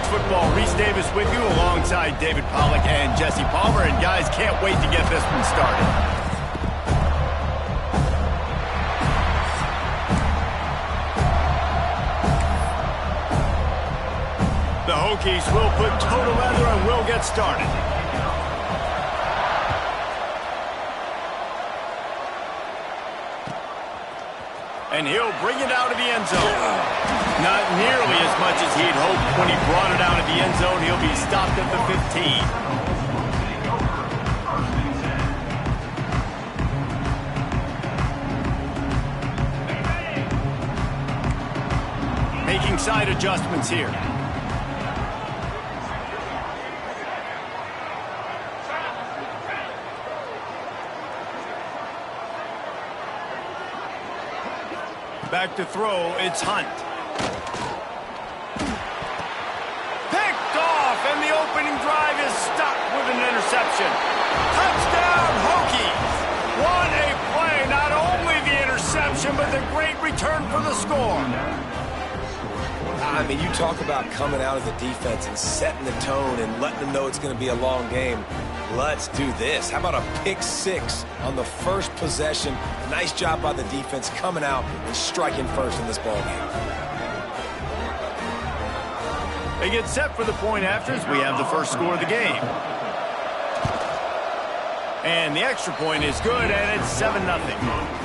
College football. Reese Davis with you alongside David Pollack and Jesse Palmer. And guys, can't wait to get this one started. The Hokies will put toe to leather and will get started. And he'll bring it out of the end zone. Not nearly as much as he'd hoped when he brought it out of the end zone. He'll be stopped at the 15. Making side adjustments here. Back to throw, it's Hunt. Picked off, and the opening drive is stopped with an interception. Touchdown, Hokies! What a play! Not only the interception, but the great return for the score. I mean, you talk about coming out of the defense and setting the tone and letting them know it's going to be a long game. Let's do this. How about a pick six on the first possession? Nice job by the defense coming out and striking first in this ball game. They get set for the point afters. We have the first score of the game. And the extra point is good, and it's 7-0.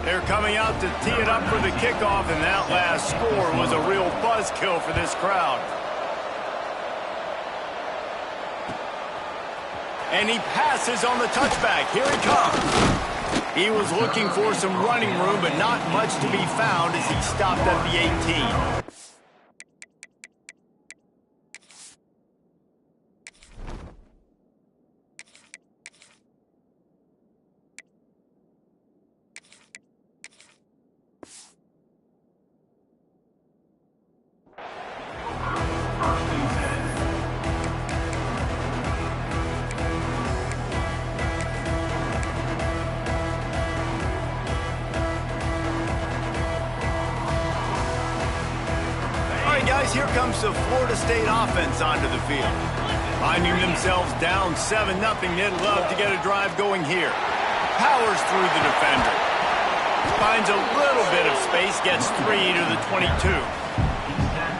They're coming out to tee it up for the kickoff, and that last score was a real buzzkill for this crowd. And he passes on the touchback. Here he comes. He was looking for some running room, but not much to be found as he stopped at the 18. Guys, here comes the Florida State offense onto the field. Finding themselves down 7-0, they'd love to get a drive going here. Powers through the defender. Finds a little bit of space, gets 3 to the 22.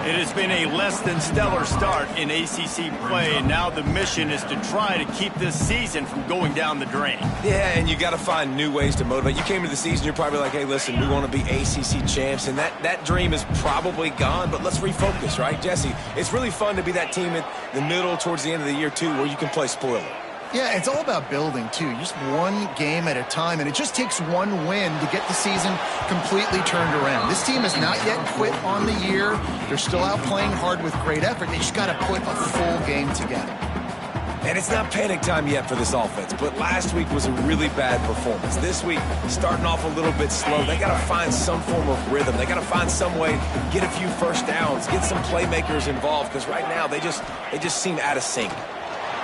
It has been a less than stellar start in ACC play, and now the mission is to try to keep this season from going down the drain. Yeah, and you got to find new ways to motivate. You came to the season, you're probably like, hey, listen, we want to be ACC champs, and that dream is probably gone, but let's refocus, right, Jesse? It's really fun to be that team in the middle towards the end of the year, too, where you can play spoiler. Yeah, it's all about building, too. Just one game at a time, and it just takes one win to get the season completely turned around. This team has not yet quit on the year. They're still out playing hard with great effort. They just got to put a full game together. And it's not panic time yet for this offense, but last week was a really bad performance. This week, starting off a little bit slow. They got to find some form of rhythm. They got to find some way, get a few first downs, get some playmakers involved, because right now they just seem out of sync.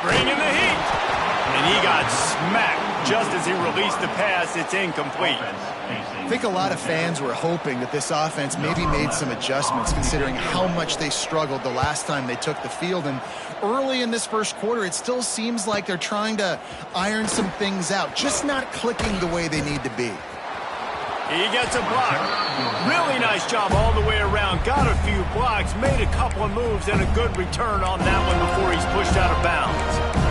Bring in the heat. And he got smacked just as he released the pass. It's incomplete. I think a lot of fans were hoping that this offense maybe made some adjustments considering how much they struggled the last time they took the field. And early in this first quarter, it still seems like they're trying to iron some things out, just not clicking the way they need to be. He gets a block. Really nice job all the way around. Got a few blocks, made a couple of moves, and a good return on that one before he's pushed out of bounds.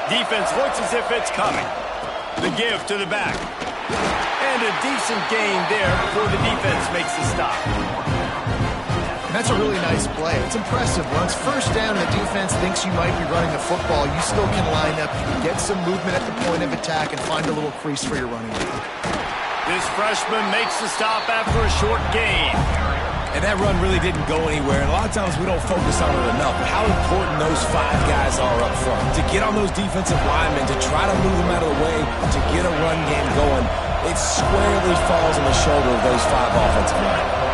Defense looks as if it's coming. The give to the back. And a decent gain there before the defense makes the stop. And that's a really nice play. It's impressive. When it's first down and the defense thinks you might be running the football, you still can line up, get some movement at the point of attack, and find a little crease for your running back. This freshman makes the stop after a short gain. And that run really didn't go anywhere. And a lot of times we don't focus on it enough. But how important those 5 guys are up front. To get on those defensive linemen, to try to move them out of the way, to get a run game going, it squarely falls on the shoulder of those 5 offensive linemen.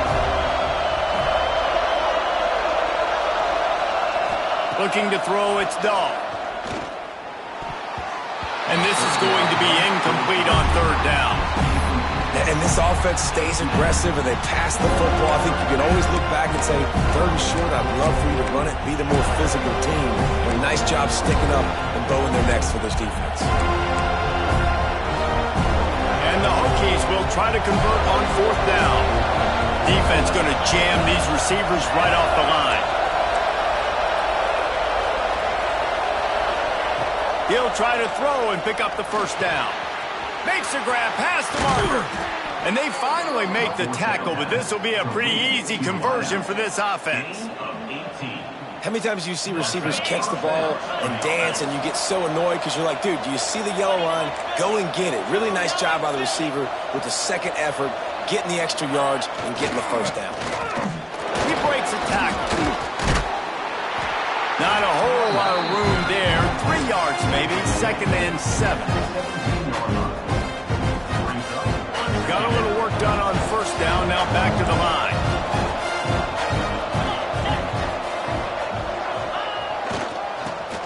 Looking to throw, it's Dahl. And this is going to be incomplete on 3rd down. And this offense stays aggressive and they pass the football. I think you can always look back and say, 3rd and short, I'd love for you to run it, be the more physical team. But a nice job sticking up and bowing their necks for this defense. And the Hokies will try to convert on 4th down. Defense going to jam these receivers right off the line. He'll try to throw and pick up the 1st down. Makes a grab past the marker. And they finally make the tackle, but this will be a pretty easy conversion for this offense. How many times do you see receivers catch the ball and dance and you get so annoyed because you're like, dude, do you see the yellow line? Go and get it. Really nice job by the receiver with the 2nd effort, getting the extra yards and getting the 1st down. He breaks a tackle. Not a whole lot of room there. 3 yards maybe, 2nd and 7. Got a little work done on 1st down, now back to the line.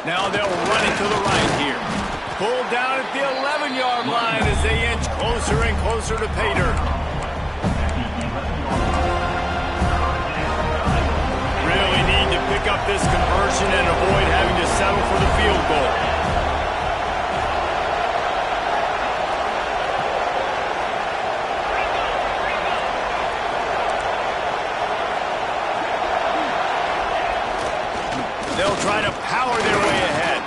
Now they'll run it to the right here. Pulled down at the 11-yard line as they inch closer and closer to pay dirt. Really need to pick up this conversion and avoid having to settle for the field goal. They'll try to power their way ahead.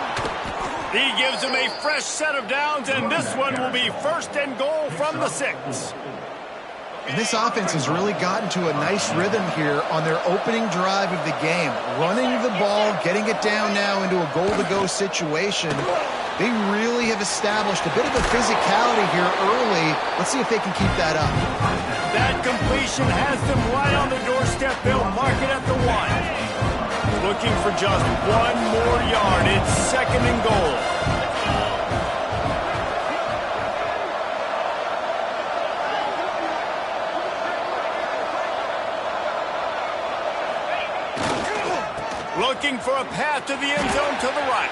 He gives them a fresh set of downs, and this one will be 1st and goal from the 6. And this offense has really gotten to a nice rhythm here on their opening drive of the game. Running the ball, getting it down now into a goal-to-go situation. They really have established a bit of a physicality here early. Let's see if they can keep that up. That completion has them right on the doorstep. They'll mark it at the 1. Looking for just 1 more yard. It's 2nd and goal. Looking for a path to the end zone to the right.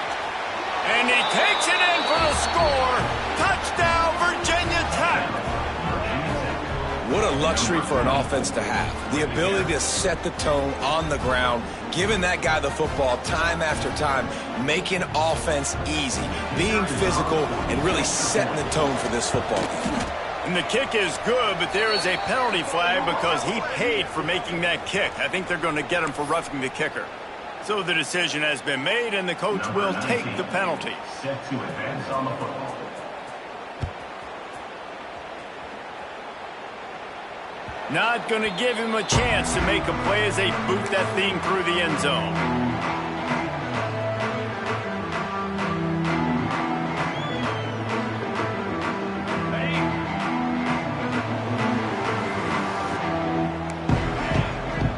And he takes it in for the score. Touchdown, Virginia Tech. What a luxury for an offense to have. The ability to set the tone on the ground, giving that guy the football time after time, making offense easy, being physical, and really setting the tone for this football game. And the kick is good, but there is a penalty flag because he paid for making that kick. I think they're going to get him for roughing the kicker. So the decision has been made, and the coach will take the penalty. Set to advance on the football. Not going to give him a chance to make a play as they boot that thing through the end zone.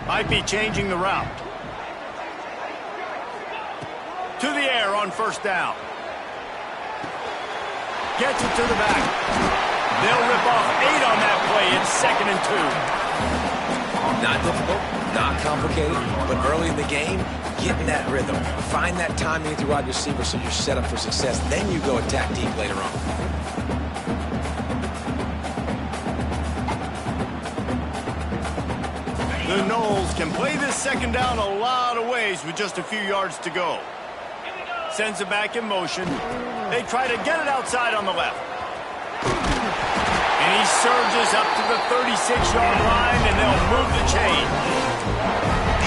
Might be changing the route. To the air on 1st down. Gets it to the back. They'll rip off 8 on that play. It's 2nd and 2. Not difficult, not complicated, but early in the game, getting that rhythm. Find that timing with your wide receiver so you're set up for success. Then you go attack deep later on. The Noles can play this 2nd down a lot of ways with just a few yards to go. Sends it back in motion. They try to get it outside on the left. And he surges up to the 36-yard line, and they'll move the chain.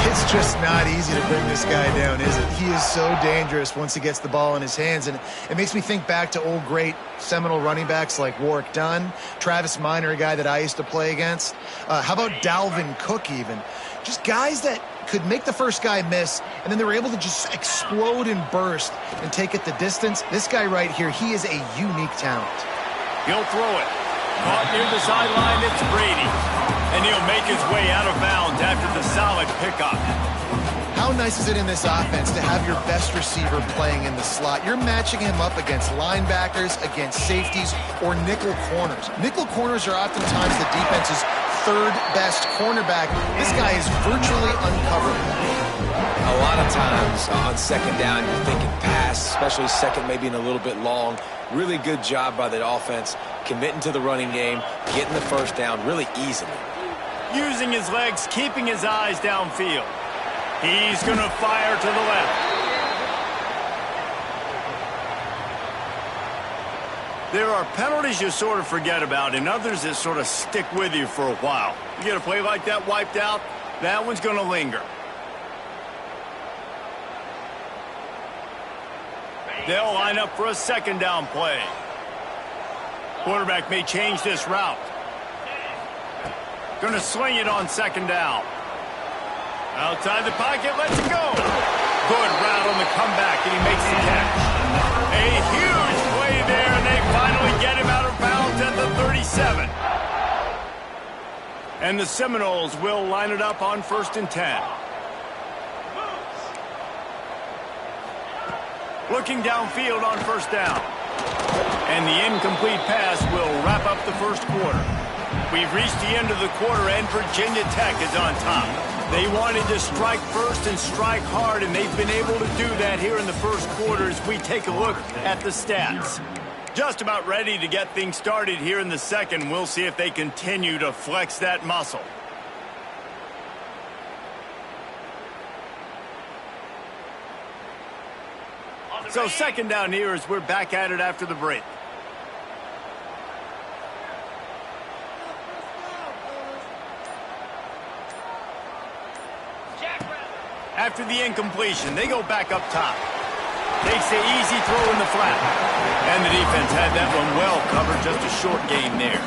It's just not easy to bring this guy down, is it? He is so dangerous once he gets the ball in his hands, and it makes me think back to old great Seminole running backs like Warwick Dunn, Travis Minor, a guy that I used to play against. How about Dalvin Cook even? Just guys that could make the first guy miss, and then they were able to just explode and burst and take it the distance. This guy right here, he is a unique talent. He'll throw it. Caught near the sideline, it's Brady. And he'll make his way out of bounds after the solid pickup. How nice is it in this offense to have your best receiver playing in the slot? You're matching him up against linebackers, against safeties, or nickel corners. Nickel corners are oftentimes the defense's third best cornerback. This guy is virtually uncoverable. A lot of times on second down, you're thinking pass, especially second, maybe in a little bit long. Really good job by the offense, committing to the running game, getting the first down really easily. Using his legs, keeping his eyes downfield. He's going to fire to the left. There are penalties you sort of forget about and others that sort of stick with you for a while. You get a play like that wiped out, that one's going to linger. They'll line up for a second down play. Quarterback may change this route. Going to sling it on second down. Outside the pocket, lets it go. Good route on the comeback, and he makes the catch. A huge play there, and they finally get him out of bounds at the 37. And the Seminoles will line it up on 1st and 10. Looking downfield on 1st down. And the incomplete pass will wrap up the first quarter. We've reached the end of the quarter, and Virginia Tech is on top. They wanted to strike first and strike hard, and they've been able to do that here in the first quarter as we take a look at the stats. Just about ready to get things started here in the second. We'll see if they continue to flex that muscle. So second down here as we're back at it after the break. After the incompletion, they go back up top. Takes the easy throw in the flat. And the defense had that one well covered, just a short gain there.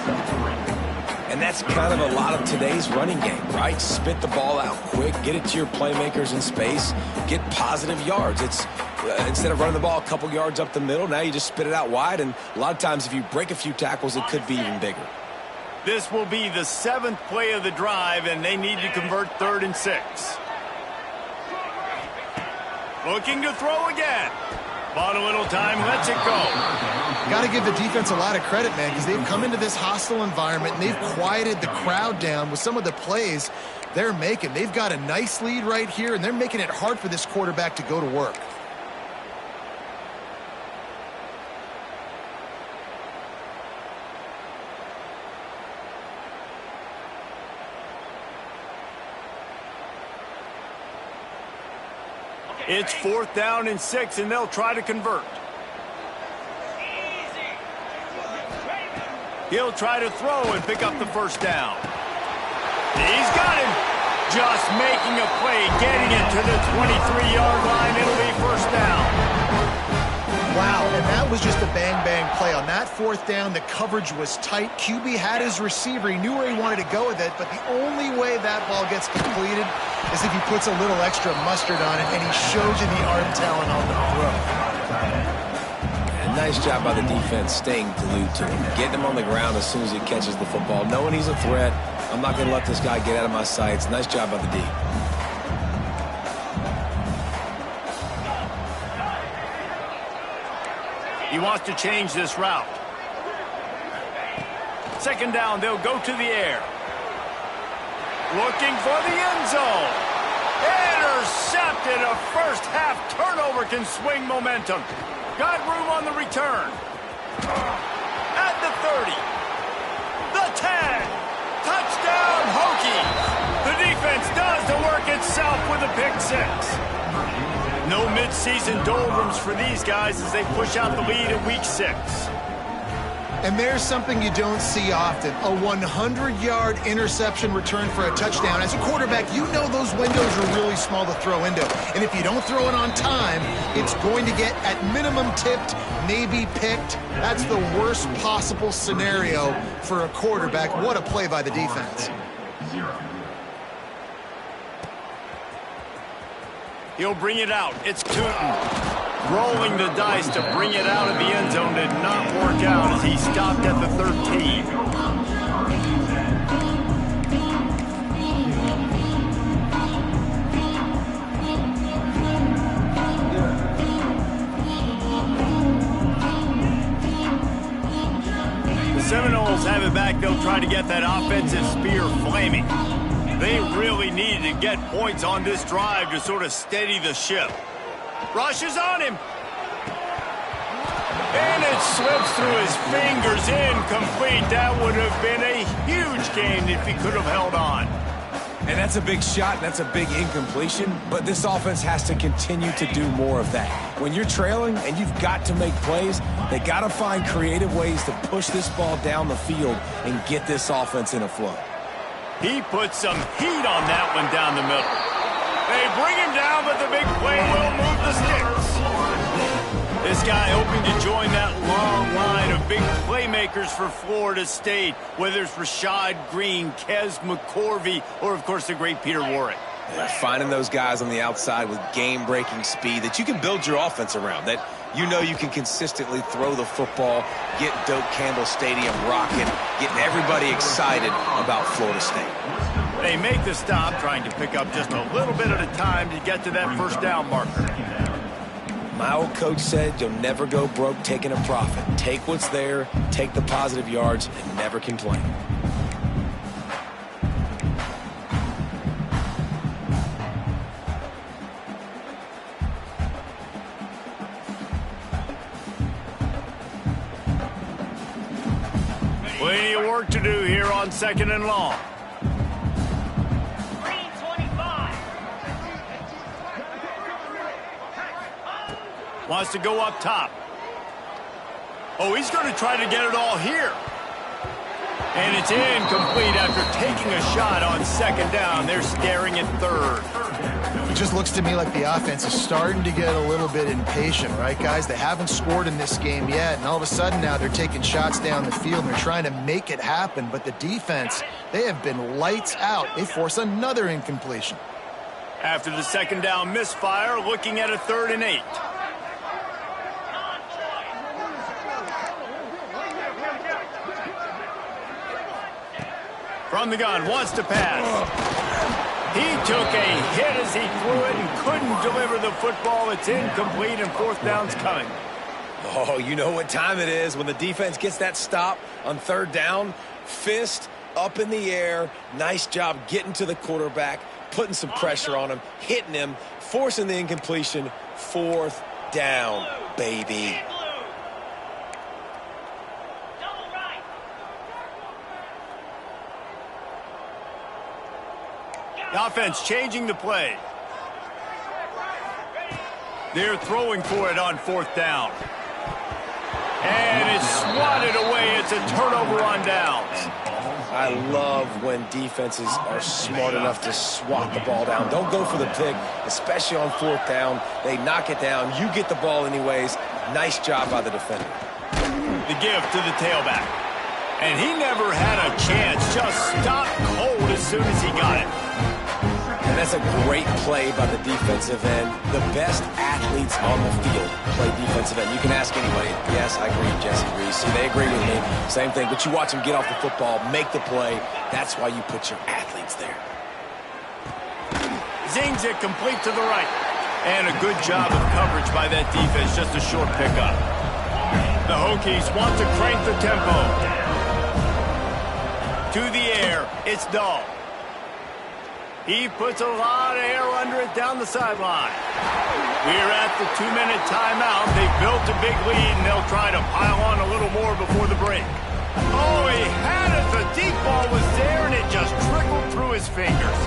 And that's kind of a lot of today's running game, right? Spit the ball out quick, get it to your playmakers in space, get positive yards. It's instead of running the ball a couple yards up the middle, now you just spit it out wide, and a lot of times if you break a few tackles, it could be even bigger. This will be the 7th play of the drive, and they need to convert 3rd and 6. Looking to throw again. Bought a little time, lets it go. Got to give the defense a lot of credit, man, because they've come into this hostile environment and they've quieted the crowd down with some of the plays they're making. They've got a nice lead right here, and they're making it hard for this quarterback to go to work. It's 4th down and 6, and they'll try to convert. He'll try to throw and pick up the first down. He's got him. Just making a play, getting it to the 23-yard line. It'll be first down. Wow, and that was just a bang-bang play. On that 4th down, the coverage was tight. QB had his receiver. He knew where he wanted to go with it, but the only way that ball gets completed is if he puts a little extra mustard on it, and he shows you the arm talent on the throw. And nice job by the defense staying glued to him, getting him on the ground as soon as he catches the football, knowing he's a threat. I'm not going to let this guy get out of my sights. Nice job by the D. He wants to change this route. Second down, they'll go to the air. Looking for the end zone. Intercepted. A first half turnover can swing momentum. Got room on the return. At the 30. The 10. Touchdown, Hokies. The defense does the work itself with a pick 6. No midseason doldrums for these guys as they push out the lead in week 6. And there's something you don't see often, a 100-yard interception return for a touchdown. As a quarterback, you know those windows are really small to throw into. And if you don't throw it on time, it's going to get at minimum tipped, maybe picked. That's the worst possible scenario for a quarterback. What a play by the defense. He'll bring it out. It's Tootin. Rolling the dice to bring it out of the end zone did not work out as he stopped at the 13. The Seminoles have it back. They'll try to get that offensive spear flaming. They really needed to get points on this drive to sort of steady the ship. Rushes on him. And it slips through his fingers. Incomplete. That would have been a huge gain if he could have held on. And that's a big shot, and that's a big incompletion, but this offense has to continue to do more of that. When you're trailing and you've got to make plays, they got to find creative ways to push this ball down the field and get this offense in a flow. He put some heat on that one down the middle. They bring him down, but the big play will move the sticks. This guy hoping to join that long line of big playmakers for Florida State, whether it's Rashad Green, Kez McCorvey, or, of course, the great Peter Warrick. Yeah, finding those guys on the outside with game-breaking speed that you can build your offense around, that you know you can consistently throw the football, get Doak Campbell Stadium rocking, getting everybody excited about Florida State. They make the stop, trying to pick up just a little bit at a time to get to that first down marker. My old coach said you'll never go broke taking a profit. Take what's there, take the positive yards, and never complain. Plenty of work to do here on 2nd and long. Wants to go up top. Oh, he's going to try to get it all here. And it's incomplete after taking a shot on 2nd down. They're staring at 3rd. It just looks to me like the offense is starting to get a little bit impatient, right, guys? They haven't scored in this game yet, and all of a sudden now they're taking shots down the field and they're trying to make it happen. But the defense, they have been lights out. They force another incompletion. After the 2nd down misfire, looking at a 3rd and 8. From the gun, wants to pass. He took a hit as he threw it and couldn't deliver the football. It's incomplete and 4th down's coming. Oh, you know what time it is when the defense gets that stop on 3rd down. Fist up in the air. Nice job getting to the quarterback, putting some pressure on him, hitting him, forcing the incompletion. 4th down, baby. The offense changing the play. They're throwing for it on 4th down. And it's swatted away. It's a turnover on downs. I love when defenses are smart enough to swat the ball down. Don't go for the pick, especially on 4th down. They knock it down. You get the ball anyways. Nice job by the defender. The give to the tailback. And he never had a chance. Just stopped cold as soon as he got it. And that's a great play by the defensive end. The best athletes on the field play defensive end. You can ask anybody. Yes, I agree, Jesse Reese. See, they agree with me. Same thing. But you watch them get off the football, make the play. That's why you put your athletes there. Zings it complete to the right. And a good job of coverage by that defense. Just a short pickup. The Hokies want to crank the tempo. To the air. It's Dahl. He puts a lot of air under it down the sideline. We're at the 2-minute timeout. They've built a big lead, and they'll try to pile on a little more before the break. Oh, he had it. The deep ball was there, and it just trickled through his fingers.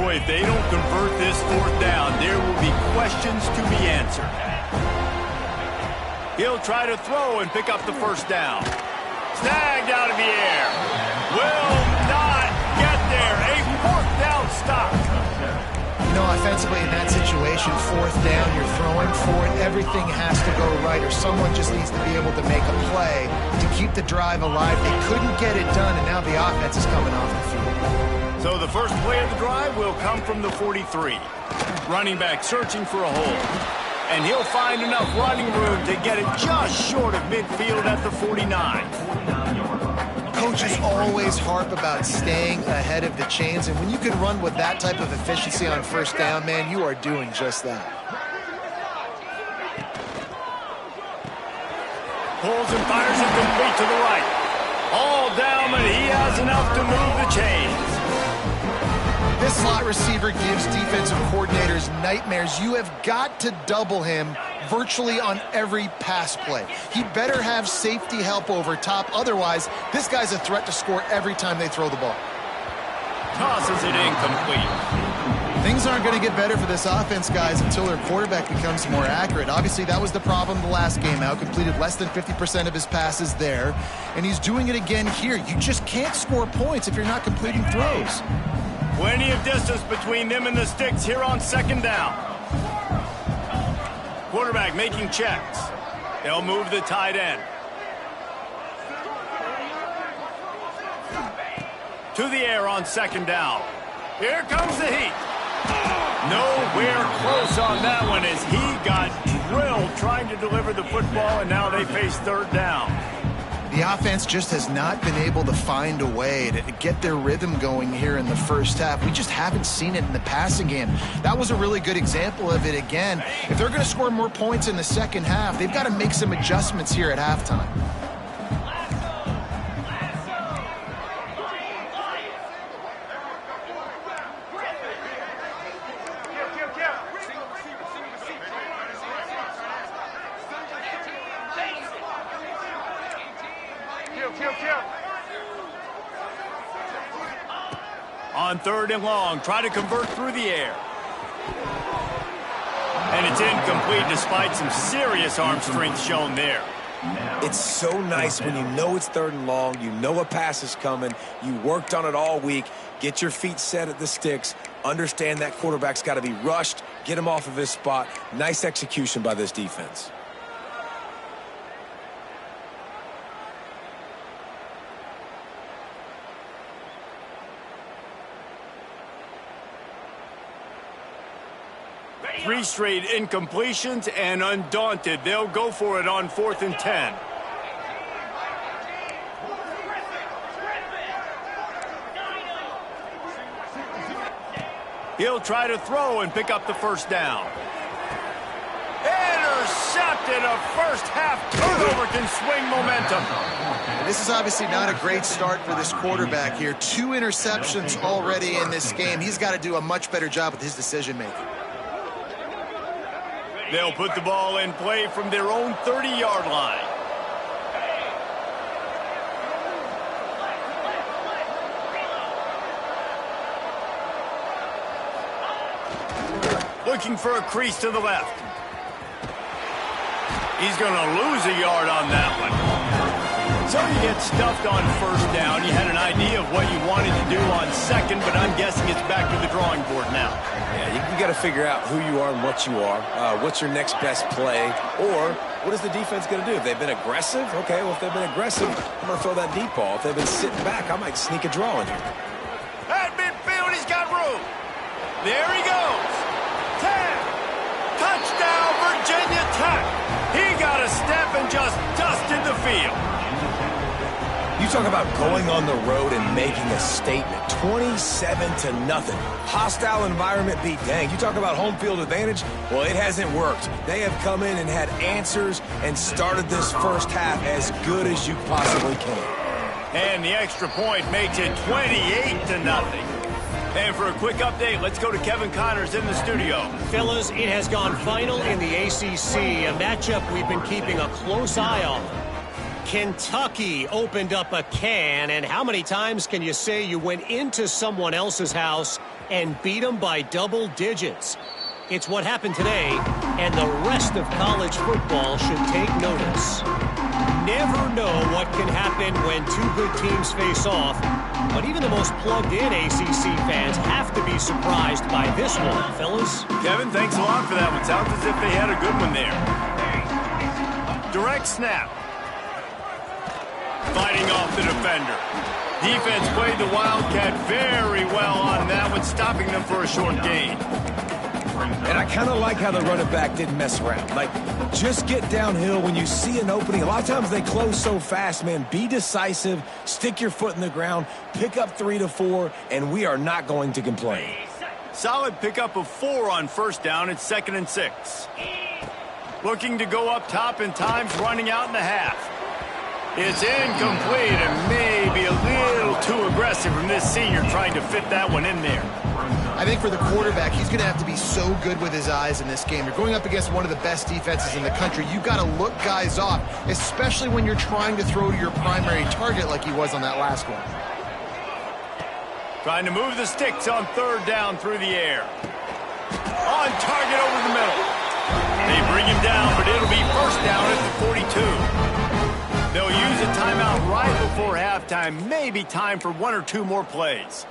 Boy, if they don't convert this 4th down, there will be questions to be answered. He'll try to throw and pick up the 1st down. Snagged out of the air. Will not get there. A 4th down stop. You know, offensively in that situation, fourth down, you're throwing for it. Everything has to go right, or someone just needs to be able to make a play to keep the drive alive. They couldn't get it done, and now the offense is coming off the field. So the first play of the drive will come from the 43. Running back searching for a hole. And he'll find enough running room to get it just short of midfield at the 49. Coaches always harp about staying ahead of the chains, and when you can run with that type of efficiency on first down, man, you are doing just that. Pulls and fires it complete to the right. All down, and he has enough to move the chains. This slot receiver gives defensive coordinators nightmares. You have got to double him virtually on every pass play. He better have safety help over top. Otherwise, this guy's a threat to score every time they throw the ball. Tosses it incomplete. Things aren't going to get better for this offense, guys, until their quarterback becomes more accurate. Obviously, that was the problem the last game out. Completed less than 50% of his passes there. And he's doing it again here. You just can't score points if you're not completing throws. Plenty of distance between them and the sticks here on second down. Quarterback making checks. They'll move the tight end. To the air on second down. Here comes the heat. Nowhere close on that one as he got drilled trying to deliver the football, and now they face third down. The offense just has not been able to find a way to get their rhythm going here in the first half. We just haven't seen it in the passing game. That was a really good example of it again. If they're going to score more points in the second half, they've got to make some adjustments here at halftime. On third and long, try to convert through the air. And it's incomplete despite some serious arm strength shown there. It's so nice when you know it's third and long, you know a pass is coming, you worked on it all week, get your feet set at the sticks, understand that quarterback's got to be rushed, get him off of his spot. Nice execution by this defense. Three straight incompletions, and undaunted, they'll go for it on 4th and 10. He'll try to throw and pick up the first down. Intercepted. A first half turnover can swing momentum. And this is obviously not a great start for this quarterback here. 2 interceptions already in this game. He's got to do a much better job with his decision making. They'll put the ball in play from their own 30-yard line. Looking for a crease to the left. He's going to lose a yard on that one. So you get stuffed on first down. You had an idea of what you wanted to do on second, but I'm guessing it's back to the drawing board now. Yeah, you got to figure out who you are and what you are. What's your next best play? Or what is the defense going to do? If they've been aggressive, okay, well, if they've been aggressive, I'm going to throw that deep ball. If they've been sitting back, I might sneak a draw in here. At midfield, he's got room. There he goes. 10. Touchdown, Virginia Tech. He got a step and just dusted the field. You talk about going on the road and making a statement. 27-0. Hostile environment beat dang. You talk about home field advantage. Well, it hasn't worked. They have come in and had answers and started this first half as good as you possibly can. And the extra point makes it 28-0. And for a quick update, let's go to Kevin Connors in the studio. Fellas, it has gone final in the ACC, a matchup we've been keeping a close eye on. Kentucky opened up a can, and how many times can you say you went into someone else's house and beat them by double digits? It's what happened today, and the rest of college football should take notice. never know what can happen when two good teams face off. But even the most plugged-in ACC fans have to be surprised by this one, fellas. Kevin, thanks a lot for that one. Sounds as if they had a good one there. Direct snap. Fighting off the defender. Defense played the Wildcat very well on that one, stopping them for a short gain. And I kind of like how the running back didn't mess around. Like, just get downhill when you see an opening. A lot of times they close so fast, man. Be decisive, stick your foot in the ground, pick up 3 to 4, and we are not going to complain. Solid pickup of 4 on first down. It's 2nd and 6. Looking to go up top, and time's running out in the half. It's incomplete and maybe a little too aggressive from this senior trying to fit that one in there. I think for the quarterback, he's going to have to be so good with his eyes in this game. You're going up against one of the best defenses in the country. You've got to look guys off, especially when you're trying to throw to your primary target like he was on that last one. Trying to move the sticks on 3rd down through the air. On target over the middle. They bring him down, but it'll be 1st down at the 42. They'll use a timeout right before halftime. Maybe time for 1 or 2 more plays.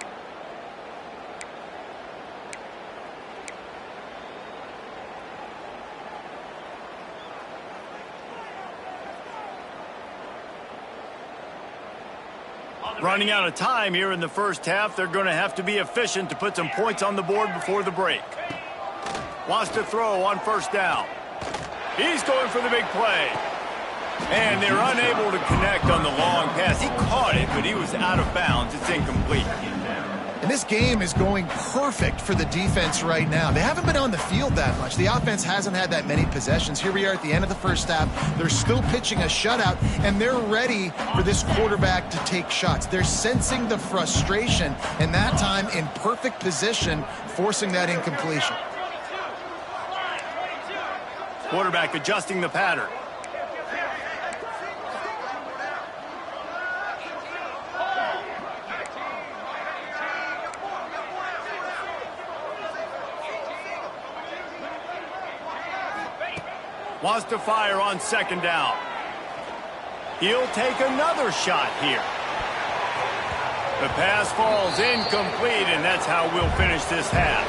Running out of time here in the first half. They're going to have to be efficient to put some points on the board before the break. Wants to throw on 1st down. He's going for the big play. And they're unable to connect on the long pass. He caught it, but he was out of bounds. It's incomplete. And this game is going perfect for the defense right now. They haven't been on the field that much. The offense hasn't had that many possessions. Here we are at the end of the first half. They're still pitching a shutout, and they're ready for this quarterback to take shots. They're sensing the frustration, and that time in perfect position, forcing that incompletion. Quarterback adjusting the pattern. Wants to fire on 2nd down. He'll take another shot here. The pass falls incomplete, and that's how we'll finish this half.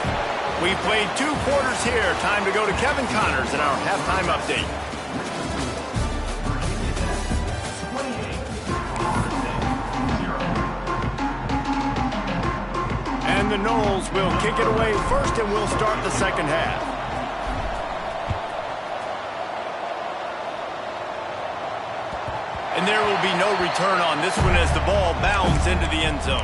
We played 2 quarters here. Time to go to Kevin Connors in our halftime update. And the Noles will kick it away first, and we'll start the second half. And there will be no return on this one as the ball bounds into the end zone.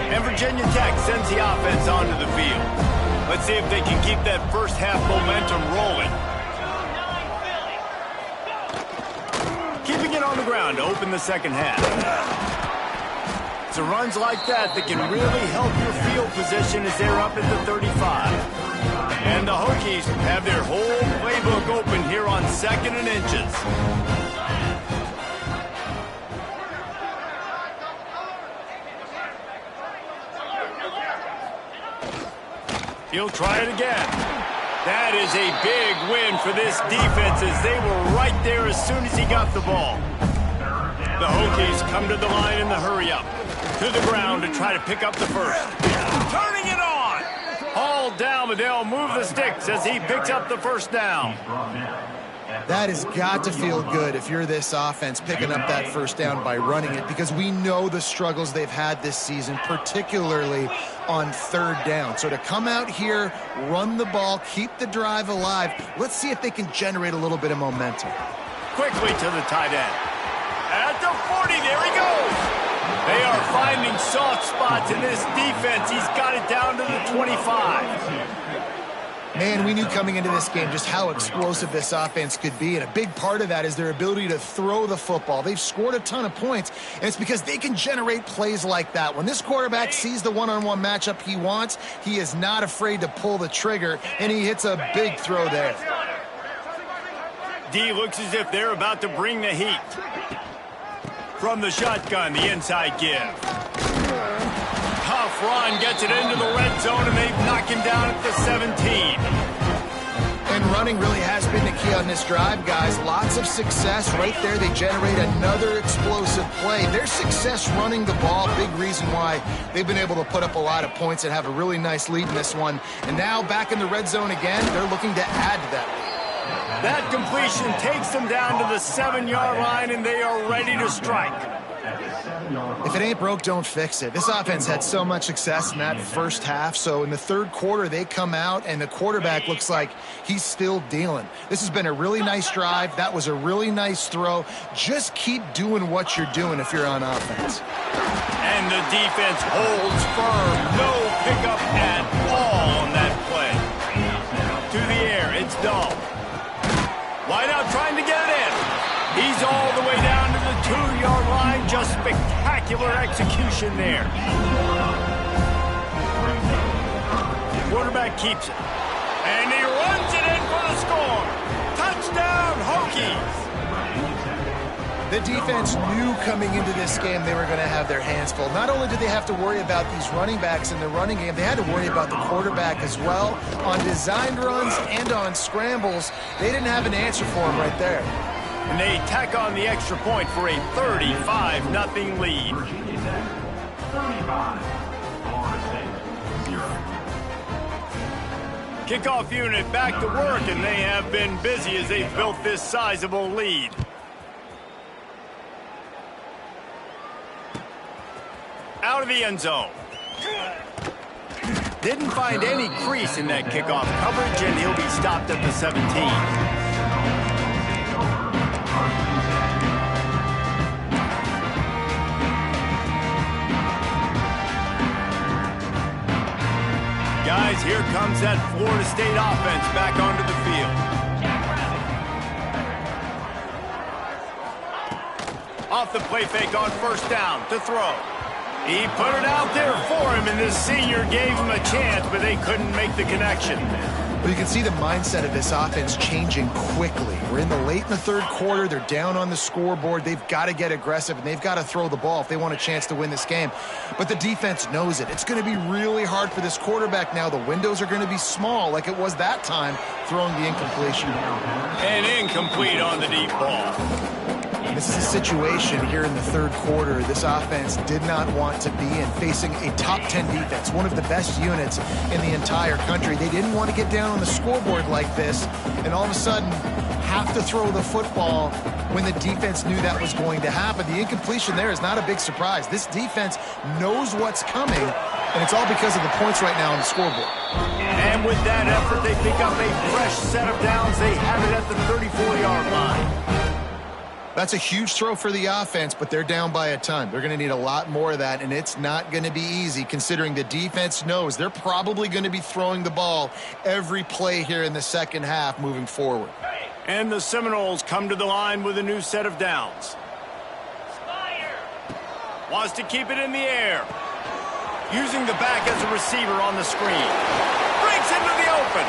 And Virginia Tech sends the offense onto the field. Let's see if they can keep that first half momentum rolling. Keeping it on the ground to open the second half. It's runs like that that can really help your field position as they're up at the 35. And the Hokies have their whole playbook open here on 2nd and inches. He'll try it again. That is a big win for this defense as they were right there as soon as he got the ball. The Hokies come to the line in the hurry-up. To the ground to try to pick up the first. Turning it on! Hauled down, but they'll move the sticks as he picks up the 1st down. That has got to feel good if you're this offense picking up that 1st down by running it, because we know the struggles they've had this season, particularly on 3rd down. So to come out here, run the ball, keep the drive alive, let's see if they can generate a little bit of momentum. Quickly to the tight end. At the 40, there he goes. They are finding soft spots in this defense. He's got it down to the 25. Man, we knew coming into this game just how explosive this offense could be, and a big part of that is their ability to throw the football. They've scored a ton of points, and it's because they can generate plays like that. When this quarterback sees the one-on-one matchup he wants, he is not afraid to pull the trigger, and he hits a big throw there. D looks as if they're about to bring the heat. From the shotgun, the inside give. Tough run, gets it into the red zone, and they knock him down at the 17. And running really has been the key on this drive, guys. Lots of success right there. They generate another explosive play. Their success running the ball, big reason why they've been able to put up a lot of points and have a really nice lead in this one. And now back in the red zone again, they're looking to add to that lead. That completion takes them down to the 7-yard line, and they are ready to strike. If it ain't broke, don't fix it. This offense had so much success in that first half, so in the third quarter, they come out, and the quarterback looks like he's still dealing. This has been a really nice drive. That was a really nice throw. Just keep doing what you're doing if you're on offense. And the defense holds firm. No pickup at all on that play. To the air, it's Dahl. Wide out trying to get it in. He's all the way down to the 2-yard line. Just spectacular execution there. Quarterback keeps it. And he runs it in for the score. Touchdown, Hokies. The defense knew coming into this game they were going to have their hands full. Not only did they have to worry about these running backs in the running game, they had to worry about the quarterback as well. On designed runs and on scrambles, they didn't have an answer for him right there. And they tack on the extra point for a 35-0 lead. Kickoff unit back to work, and they have been busy as they've built this sizable lead. Out of the end zone. Didn't find any crease in that kickoff coverage, and he'll be stopped at the 17. Guys, here comes that Florida State offense back onto the field. Off the play fake on first down to throw. He put it out there for him, and this senior gave him a chance, but they couldn't make the connection. Well, you can see the mindset of this offense changing quickly. We're in the late in the third quarter. They're down on the scoreboard. They've got to get aggressive, and they've got to throw the ball if they want a chance to win this game. But the defense knows it. It's going to be really hard for this quarterback now. The windows are going to be small like it was that time, throwing the incompletion. And incomplete on the deep ball. This is a situation here in the third quarter this offense did not want to be in, facing a top 10 defense, one of the best units in the entire country. They didn't want to get down on the scoreboard like this and all of a sudden have to throw the football when the defense knew that was going to happen. The incompletion there is not a big surprise. This defense knows what's coming, and it's all because of the points right now on the scoreboard. And with that effort, they pick up a fresh set of downs. They have it at the 34-yard line. That's a huge throw for the offense, but they're down by a ton. They're going to need a lot more of that, and it's not going to be easy considering the defense knows they're probably going to be throwing the ball every play here in the second half moving forward. And the Seminoles come to the line with a new set of downs. Wants to keep it in the air. Using the back as a receiver on the screen. Breaks into the open.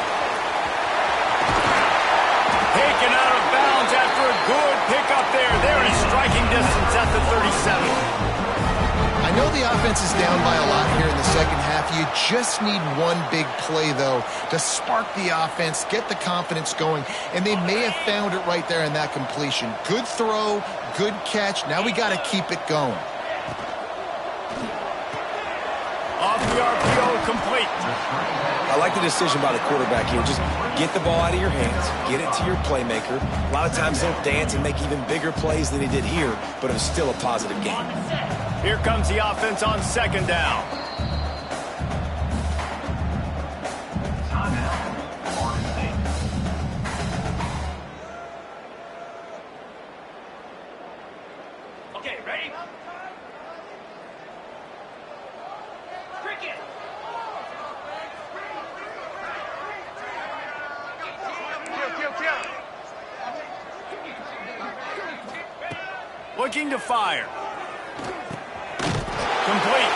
Taken out of bounds after a good pickup there. They're in striking distance at the 37. I know the offense is down by a lot here in the second half. You just need one big play, though, to spark the offense, get the confidence going, and they may have found it right there in that completion. Good throw, good catch. Now we got to keep it going. Off the RPO, complete. I like the decision by the quarterback here. Just get the ball out of your hands, get it to your playmaker. A lot of times they'll dance and make even bigger plays than he did here, but it was still a positive game. Here comes the offense on second down. Okay, ready? Looking to fire. Complete.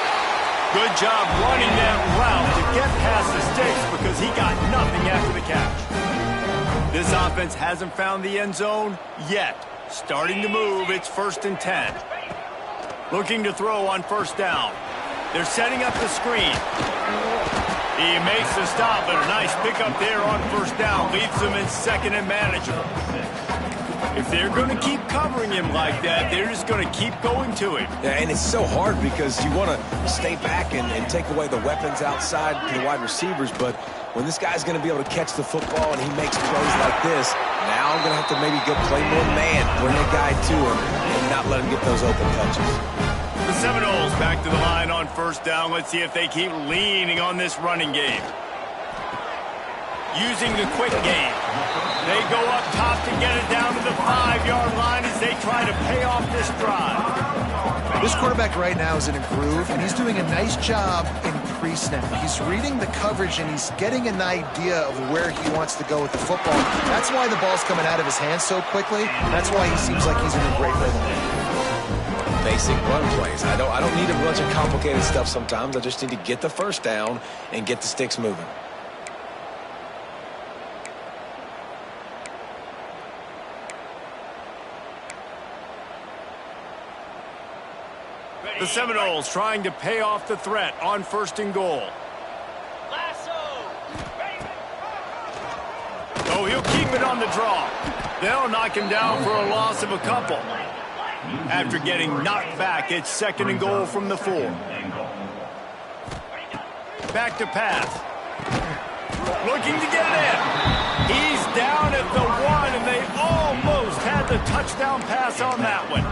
Good job running that route to get past the sticks because he got nothing after the catch. This offense hasn't found the end zone yet. Starting to move, it's 1st and 10. Looking to throw on first down. They're setting up the screen. He makes the stop, but a nice pickup there on first down. Leaves them in second and manageable. If they're going to keep covering him like that, they're just going to keep going to him. Yeah, and it's so hard because you want to stay back and take away the weapons outside to the wide receivers, but when this guy's going to be able to catch the football and he makes plays like this, now I'm going to have to maybe go play more man, bring a guy to him, and not let him get those open touches. The Seminoles back to the line on first down. Let's see if they keep leaning on this running game. Using the quick game. They go up top to get it down to the 5-yard line as they try to pay off this drive. This quarterback right now is in a groove, and he's doing a nice job in pre-snap. He's reading the coverage, and he's getting an idea of where he wants to go with the football. That's why the ball's coming out of his hands so quickly. That's why he seems like he's in a great rhythm. Basic run plays. I don't need a bunch of complicated stuff sometimes. I just need to get the first down and get the sticks moving. The Seminoles trying to pay off the threat on first and goal. Oh, he'll keep it on the draw. They'll knock him down for a loss of a couple. After getting knocked back, it's second and goal from the 4. Back to pass. Looking to get it in. He's down at the 1, and they almost had the touchdown pass on that one.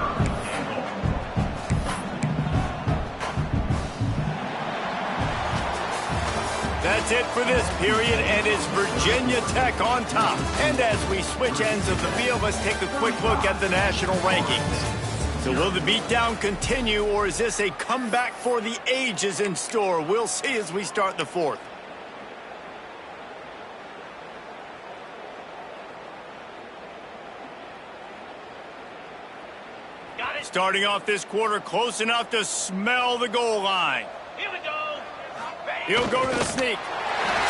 That's it for this period, and it's Virginia Tech on top. And as we switch ends of the field, let's take a quick look at the national rankings. So will the beatdown continue, or is this a comeback for the ages in store? We'll see as we start the 4th. Got it. Starting off this quarter close enough to smell the goal line. Here we go. He'll go to the sneak.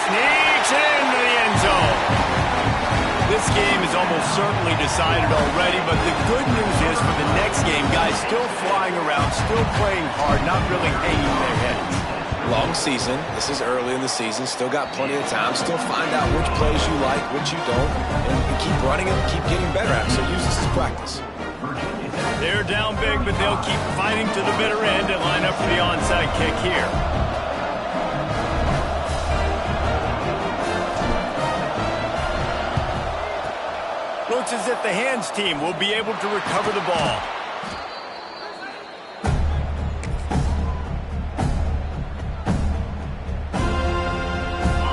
Sneaks into the end zone. This game is almost certainly decided already, but the good news is for the next game, guys still flying around, still playing hard, not really hanging their heads. Long season. This is early in the season. Still got plenty of time. Still find out which plays you like, which you don't, and keep running them, keep getting better at it. So use this as practice. They're down big, but they'll keep fighting to the bitter end and line up for the onside kick here. Looks as if the hands team will be able to recover the ball.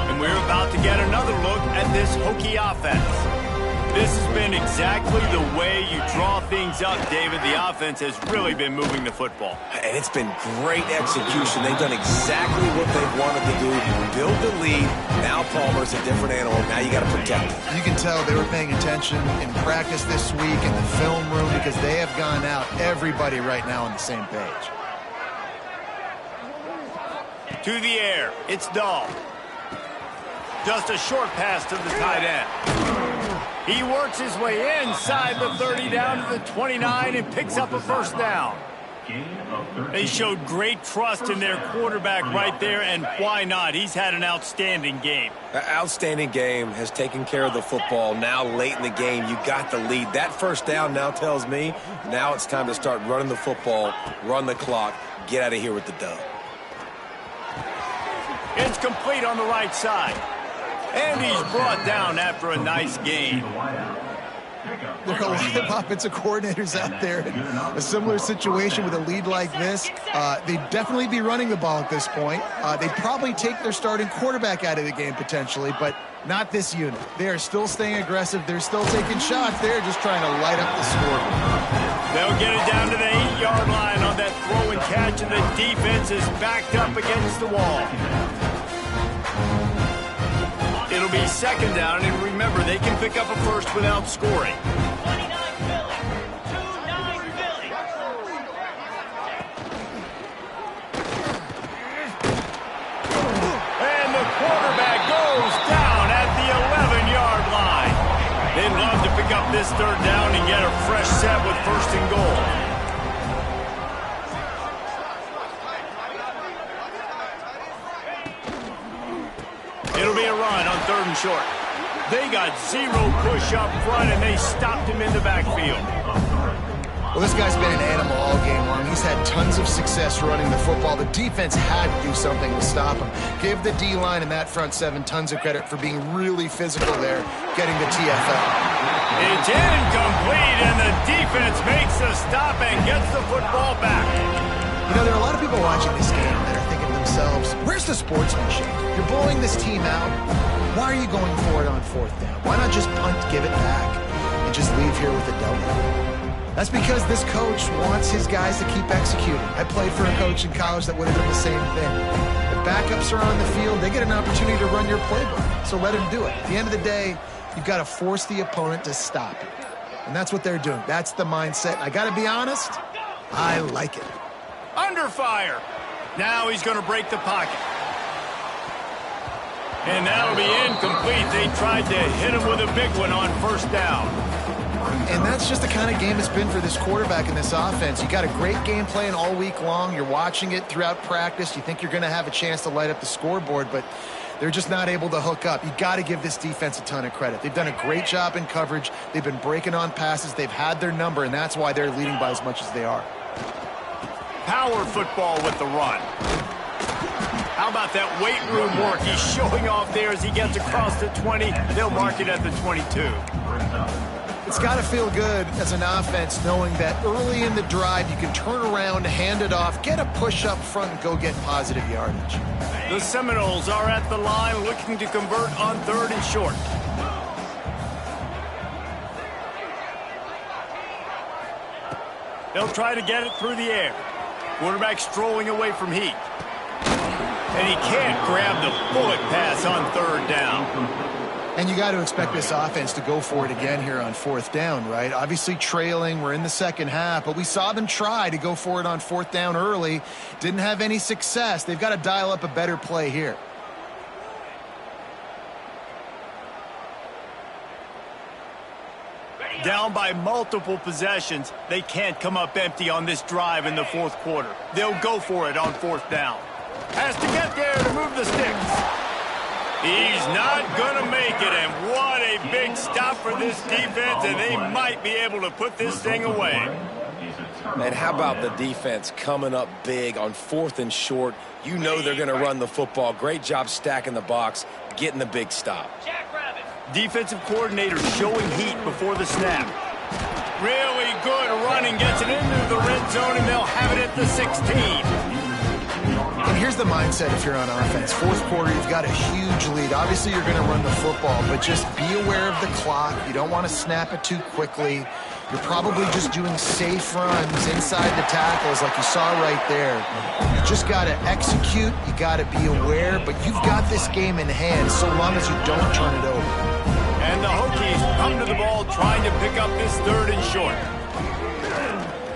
And we're about to get another look at this Hokie offense. This has been exactly the way you draw things up, David. The offense has really been moving the football. And it's been great execution. They've done exactly what they've wanted to do. Build the lead. Now Palmer's a different animal. Now you got to protect him. You can tell they were paying attention in practice this week in the film room because they have gone out, everybody right now on the same page. To the air. It's Dahl. Just a short pass to the tight end. He works his way inside the 30 down to the 29 and picks up a first down. They showed great trust in their quarterback right there, and why not? He's had an outstanding game. An outstanding game, has taken care of the football. Now late in the game, you got the lead. That first down now tells me now it's time to start running the football, run the clock, get out of here with the dub. It's complete on the right side. And he's brought down after a nice game. There are a lot of offensive coordinators out there in a similar situation with a lead like this. They'd definitely be running the ball at this point. They'd probably take their starting quarterback out of the game potentially, but not this unit. They are still staying aggressive. They're still taking shots. They're just trying to light up the scoreboard. They'll get it down to the 8-yard line on that throw and catch, and the defense is backed up against the wall. It'll be second down, and remember, they can pick up a first without scoring. 29 Philly. 2-9 Philly. And the quarterback goes down at the 11-yard line. They'd love to pick up this third down and get a fresh set with first and goal. It'll be a run on 3rd and short. They got 0 push up front, and they stopped him in the backfield. Well, this guy's been an animal all game long. He's had tons of success running the football. The defense had to do something to stop him. Give the D-line and that front 7 tons of credit for being really physical there, getting the TFL. It's incomplete, and the defense makes the stop and gets the football back. You know, there are a lot of people watching this game that are thinking to themselves, where's the sportsmanship? You're blowing this team out. Why are you going for it on 4th down? Why not just punt, give it back, and just leave here with a W? That's because this coach wants his guys to keep executing. I played for a coach in college that would have done the same thing. If backups are on the field, they get an opportunity to run your playbook, so let him do it. At the end of the day, you've got to force the opponent to stop it. And that's what they're doing. That's the mindset. I got to be honest, I like it. Under fire. Now he's going to break the pocket. And that'll be incomplete. They tried to hit him with a big one on 1st down. And that's just the kind of game it's been for this quarterback in this offense. You got a great game plan all week long. You're watching it throughout practice. You think you're going to have a chance to light up the scoreboard, but they're just not able to hook up. You got to give this defense a ton of credit. They've done a great job in coverage. They've been breaking on passes. They've had their number, and that's why they're leading by as much as they are. Power football with the run. How about that weight room work? He's showing off there as he gets across the 20. They'll mark it at the 22. It's got to feel good as an offense knowing that early in the drive you can turn around, hand it off, get a push up front, and go get positive yardage. The Seminoles are at the line looking to convert on 3rd and short. They'll try to get it through the air. Quarterback strolling away from heat. And he can't grab the bullet pass on 3rd down. And you got to expect this offense to go for it again here on 4th down, right? Obviously trailing, we're in the 2nd half, but we saw them try to go for it on 4th down early. Didn't have any success. They've got to dial up a better play here. Down by multiple possessions, they can't come up empty on this drive in the 4th quarter. They'll go for it on 4th down. Has to get there to move the sticks. He's not going to make it, and what a big stop for this defense, and they might be able to put this thing away. And how about the defense coming up big on 4th and short? You know they're going to run the football. Great job stacking the box, getting the big stop. Defensive coordinator showing heat before the snap. Really good running, gets it into the red zone, and they'll have it at the 16. And here's the mindset if you're on offense. 4th quarter, you've got a huge lead. Obviously, you're going to run the football, but just be aware of the clock. You don't want to snap it too quickly. You're probably just doing safe runs inside the tackles like you saw right there. You just got to execute. You got to be aware, but you've got this game in hand so long as you don't turn it over. And the Hokies come to the ball trying to pick up this 3rd and short.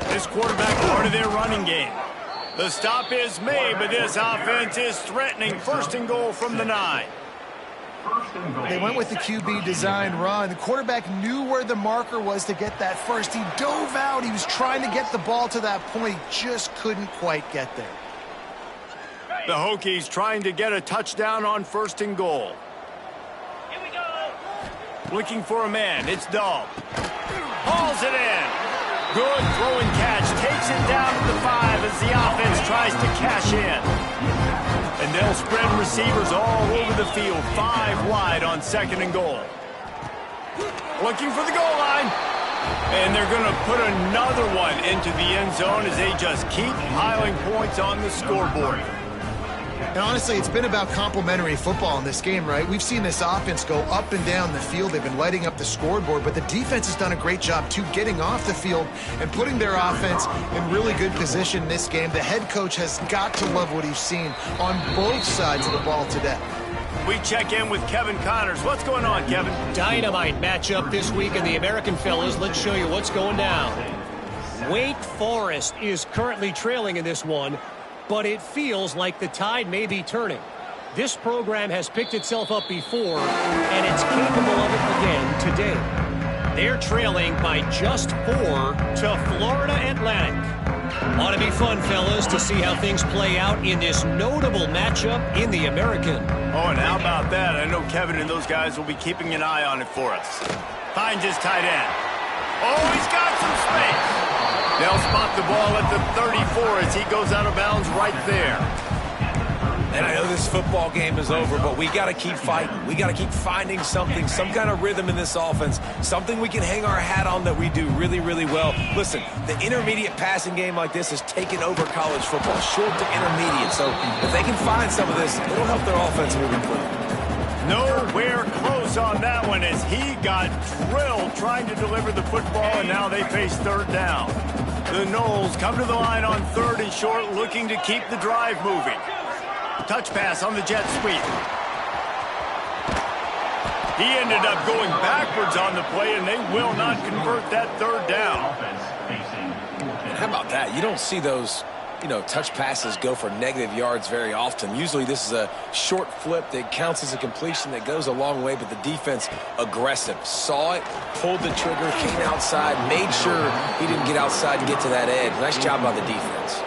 This quarterback part of their running game. The stop is made, but this offense is threatening 1st and goal from the 9. They went with the QB design run. The quarterback knew where the marker was to get that first. He dove out. He was trying to get the ball to that point. Just couldn't quite get there. The Hokies trying to get a touchdown on 1st and goal. Here we go. Looking for a man. It's Dahl. Hauls it in. Good throwing catch. Takes it down to the 5 as the offense tries to cash in. And they'll spread receivers all over the field. 5 wide on 2nd and goal. Looking for the goal line. And they're going to put another one into the end zone as they just keep piling points on the scoreboard. And honestly, it's been about complementary football in this game, right? We've seen this offense go up and down the field. They've been lighting up the scoreboard, but the defense has done a great job, too, getting off the field and putting their offense in really good position in this game. The head coach has got to love what he's seen on both sides of the ball today. We check in with Kevin Connors. What's going on, Kevin? Dynamite matchup this week in the American fellas. Let's show you what's going down. Wake Forest is currently trailing in this one, but it feels like the tide may be turning. This program has picked itself up before, and it's capable of it again today. They're trailing by just 4 to Florida Atlantic. Ought to be fun, fellas, to see how things play out in this notable matchup in the American. Oh, and how about that? I know Kevin and those guys will be keeping an eye on it for us. Finds his tight end. Oh, he's got some space. They'll spot the ball at the 34 as he goes out of bounds right there. And I know this football game is over, but we got to keep fighting. We got to keep finding something, some kind of rhythm in this offense, something we can hang our hat on that we do really, really well. Listen, the intermediate passing game like this has taken over college football, short to intermediate. So if they can find some of this, it'll help their offense moving forward. Nowhere close on that one as he got drilled trying to deliver the football, and now they face third down. The Noles come to the line on 3rd and short, looking to keep the drive moving. Touch pass on the jet sweep. He ended up going backwards on the play, and they will not convert that 3rd down. And how about that? You don't see those, touch passes go for negative yards very often. Usually this is a short flip that counts as a completion that goes a long way, but the defense aggressive. Saw it, pulled the trigger, came outside, made sure he didn't get outside and get to that edge. Nice job by the defense.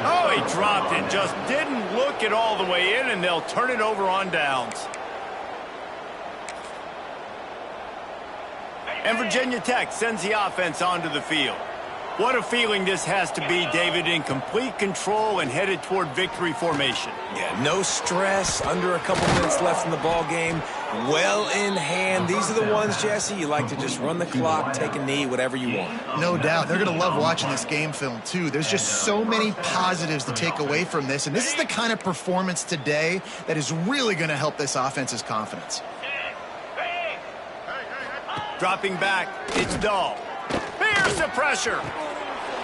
Oh, he dropped it, just didn't look it all the way in, and they'll turn it over on downs. And Virginia Tech sends the offense onto the field. What a feeling this has to be, David, in complete control and headed toward victory formation. Yeah, no stress, under a couple minutes left in the ball game, well in hand. These are the ones, Jesse, you like to just run the clock, take a knee, whatever you want. No doubt. They're going to love watching this game film, too. There's just so many positives to take away from this, and this is the kind of performance today that is really going to help this offense's confidence. Dropping back, it's Dahl. Here's the pressure.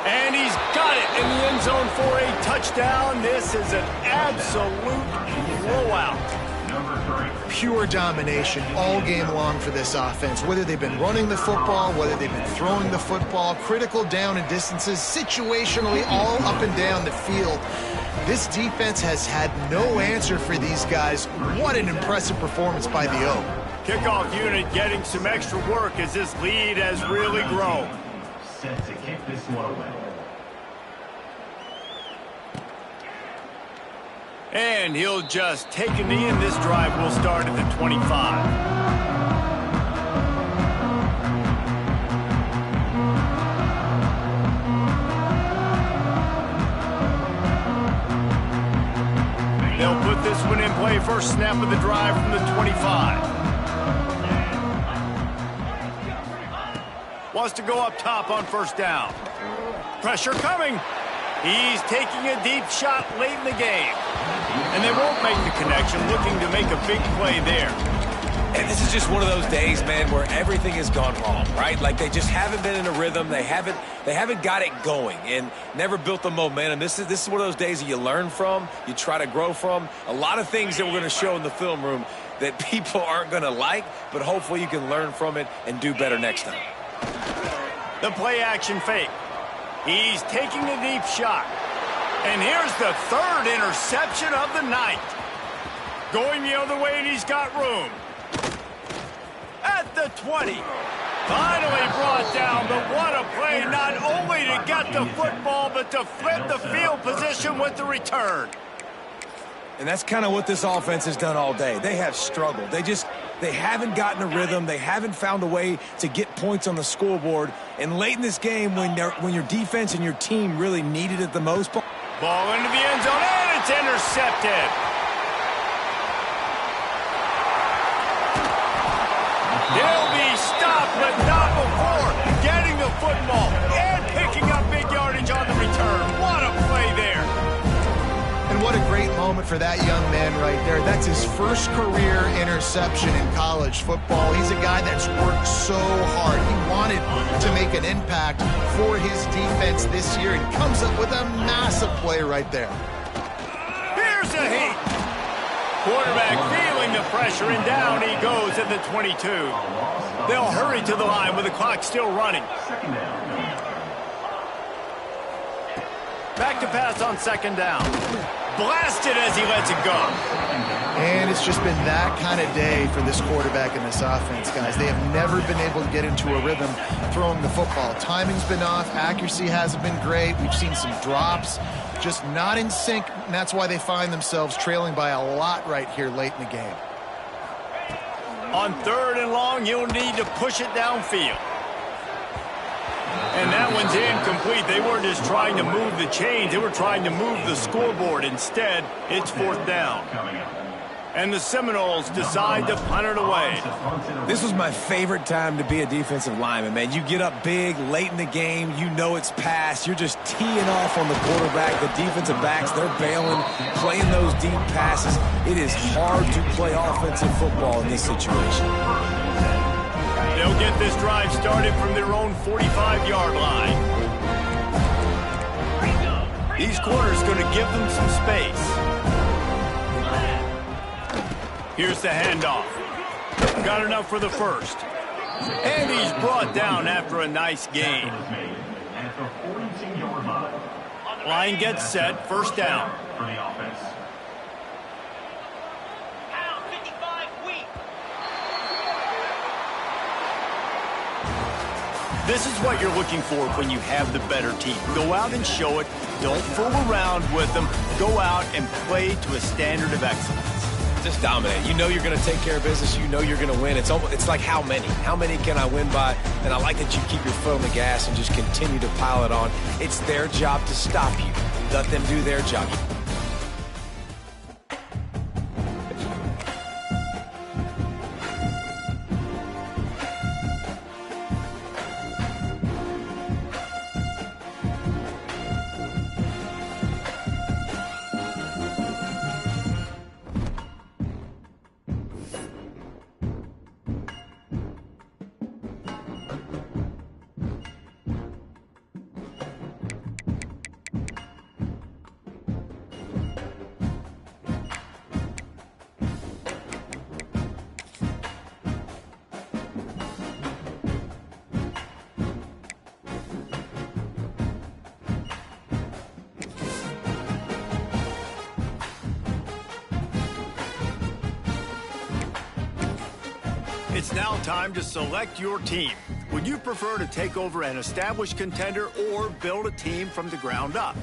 And he's got it in the end zone for a touchdown. This is an absolute blowout. Pure domination all game long for this offense. Whether they've been running the football, whether they've been throwing the football, critical down and distances, situationally all up and down the field. This defense has had no answer for these guys. What an impressive performance by the O. Kickoff unit getting some extra work as this lead has really grown. Set to kick this one away. And he'll just take a knee, and this drive will start at the 25. They'll put this one in play. First snap of the drive from the 25. Wants to go up top on first down. Pressure coming. He's taking a deep shot late in the game. And they won't make the connection, looking to make a big play there. And this is just one of those days, man, where everything has gone wrong, right? Like they just haven't been in a rhythm. They haven't got it going and never built the momentum. This is one of those days that you learn from, you try to grow from. A lot of things that we're going to show in the film room that people aren't going to like, but hopefully you can learn from it and do better next time. The play action fake. He's taking a deep shot. And here's the 3rd interception of the night. Going the other way, and he's got room. At the 20. Finally brought down, but what a play, not only to get the football, but to flip the field position with the return. And that's kind of what this offense has done all day. They have struggled. They haven't gotten a rhythm. They haven't found a way to get points on the scoreboard. And late in this game, when your defense and your team really needed it the most. Ball into the end zone, and it's intercepted. He'll be stopped, but not before getting the football and picking up big yardage on the return. What a play there. And what a great moment for that young man right there. That's his first career interception in college football. He's a guy that's worked so hard. He wanted to make an impact for his defense this year and comes up with a massive play right there. Here's a heat. Quarterback feeling the pressure, and down he goes at the 22. They'll hurry to the line with the clock still running. Back to pass on second down. Blasted as he lets it go. And it's just been that kind of day for this quarterback and this offense, guys. They have never been able to get into a rhythm throwing the football. Timing's been off. Accuracy hasn't been great. We've seen some drops, just not in sync, and that's why they find themselves trailing by a lot right here late in the game. On 3rd and long, you'll need to push it downfield. And that one's incomplete. They weren't just trying to move the chains. They were trying to move the scoreboard. Instead, it's 4th down. And the Seminoles decide to punt it away. This was my favorite time to be a defensive lineman, man. You get up big late in the game. You know it's past. You're just teeing off on the quarterback. The defensive backs, they're bailing, playing those deep passes. It is hard to play offensive football in this situation. They'll get this drive started from their own 45-yard line. These corners going to give them some space. Here's the handoff. Got enough for the first. And he's brought down after a nice gain. Line gets set, 1st down. This is what you're looking for when you have the better team. Go out and show it. Don't fool around with them. Go out and play to a standard of excellence. Just dominate. You know you're going to take care of business. You know you're going to win. It's like how many? How many can I win by? And I like that you keep your foot on the gas and just continue to pile it on. It's their job to stop you. Let them do their job. It's now time to select your team. Would you prefer to take over an established contender or build a team from the ground up?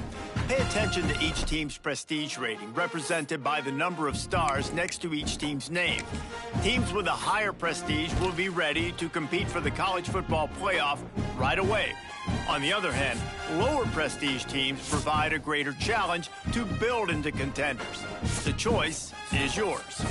Pay attention to each team's prestige rating, represented by the number of stars next to each team's name. Teams with a higher prestige will be ready to compete for the college football playoff right away. On the other hand, lower prestige teams provide a greater challenge to build into contenders. The choice is yours.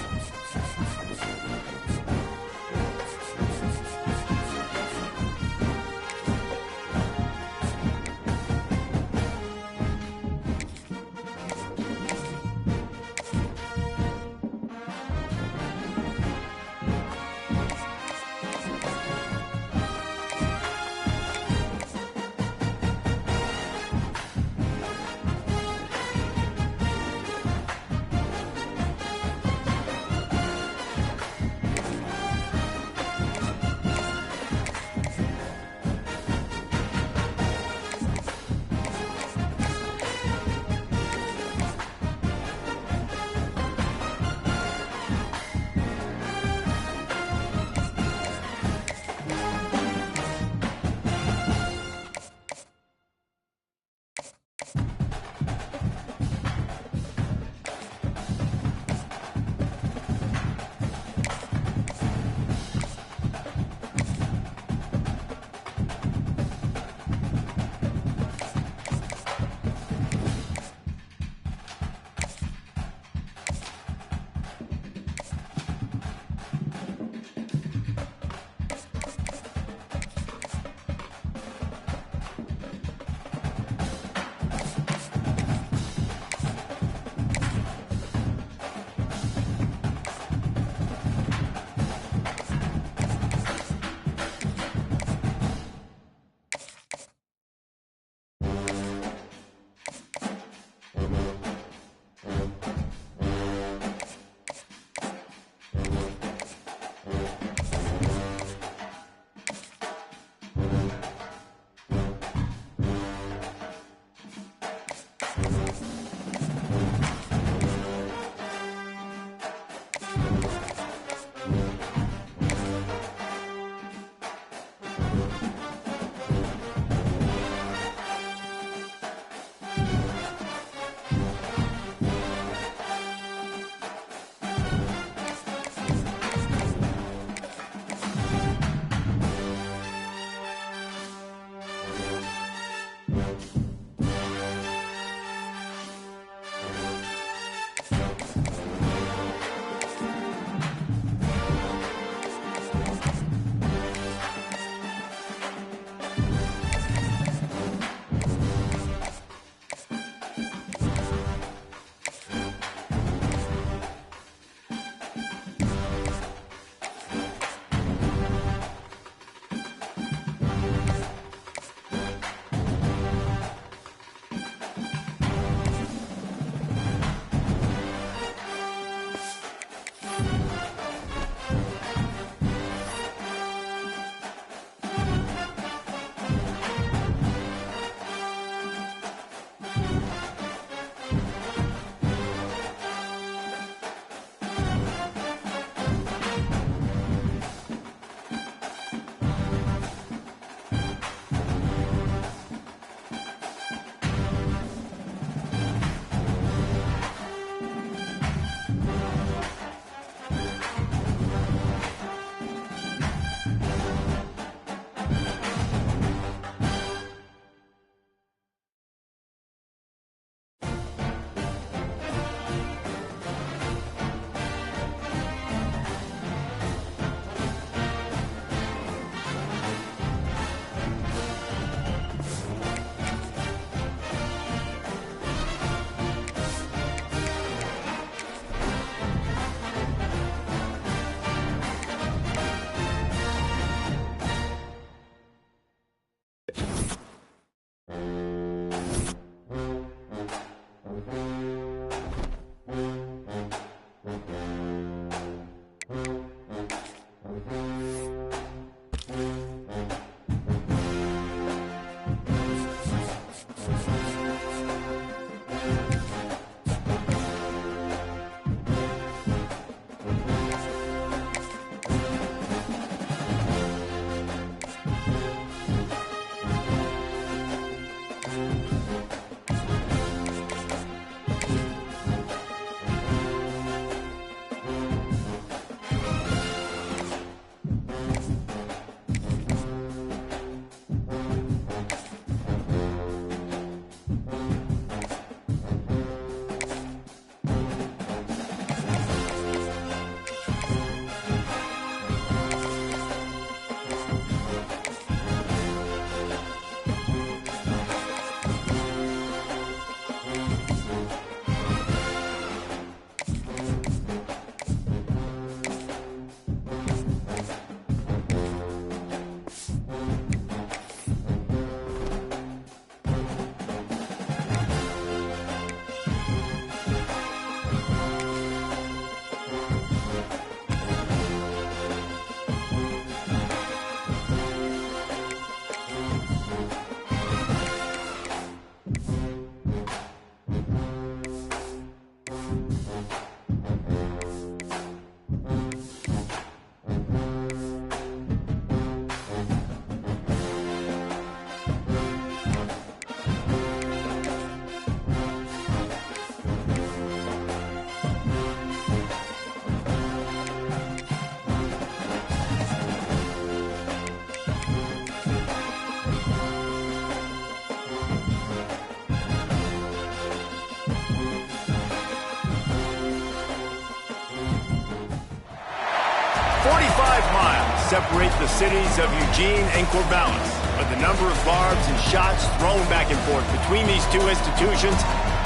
Separate the cities of Eugene and Corvallis, but the number of barbs and shots thrown back and forth between these two institutions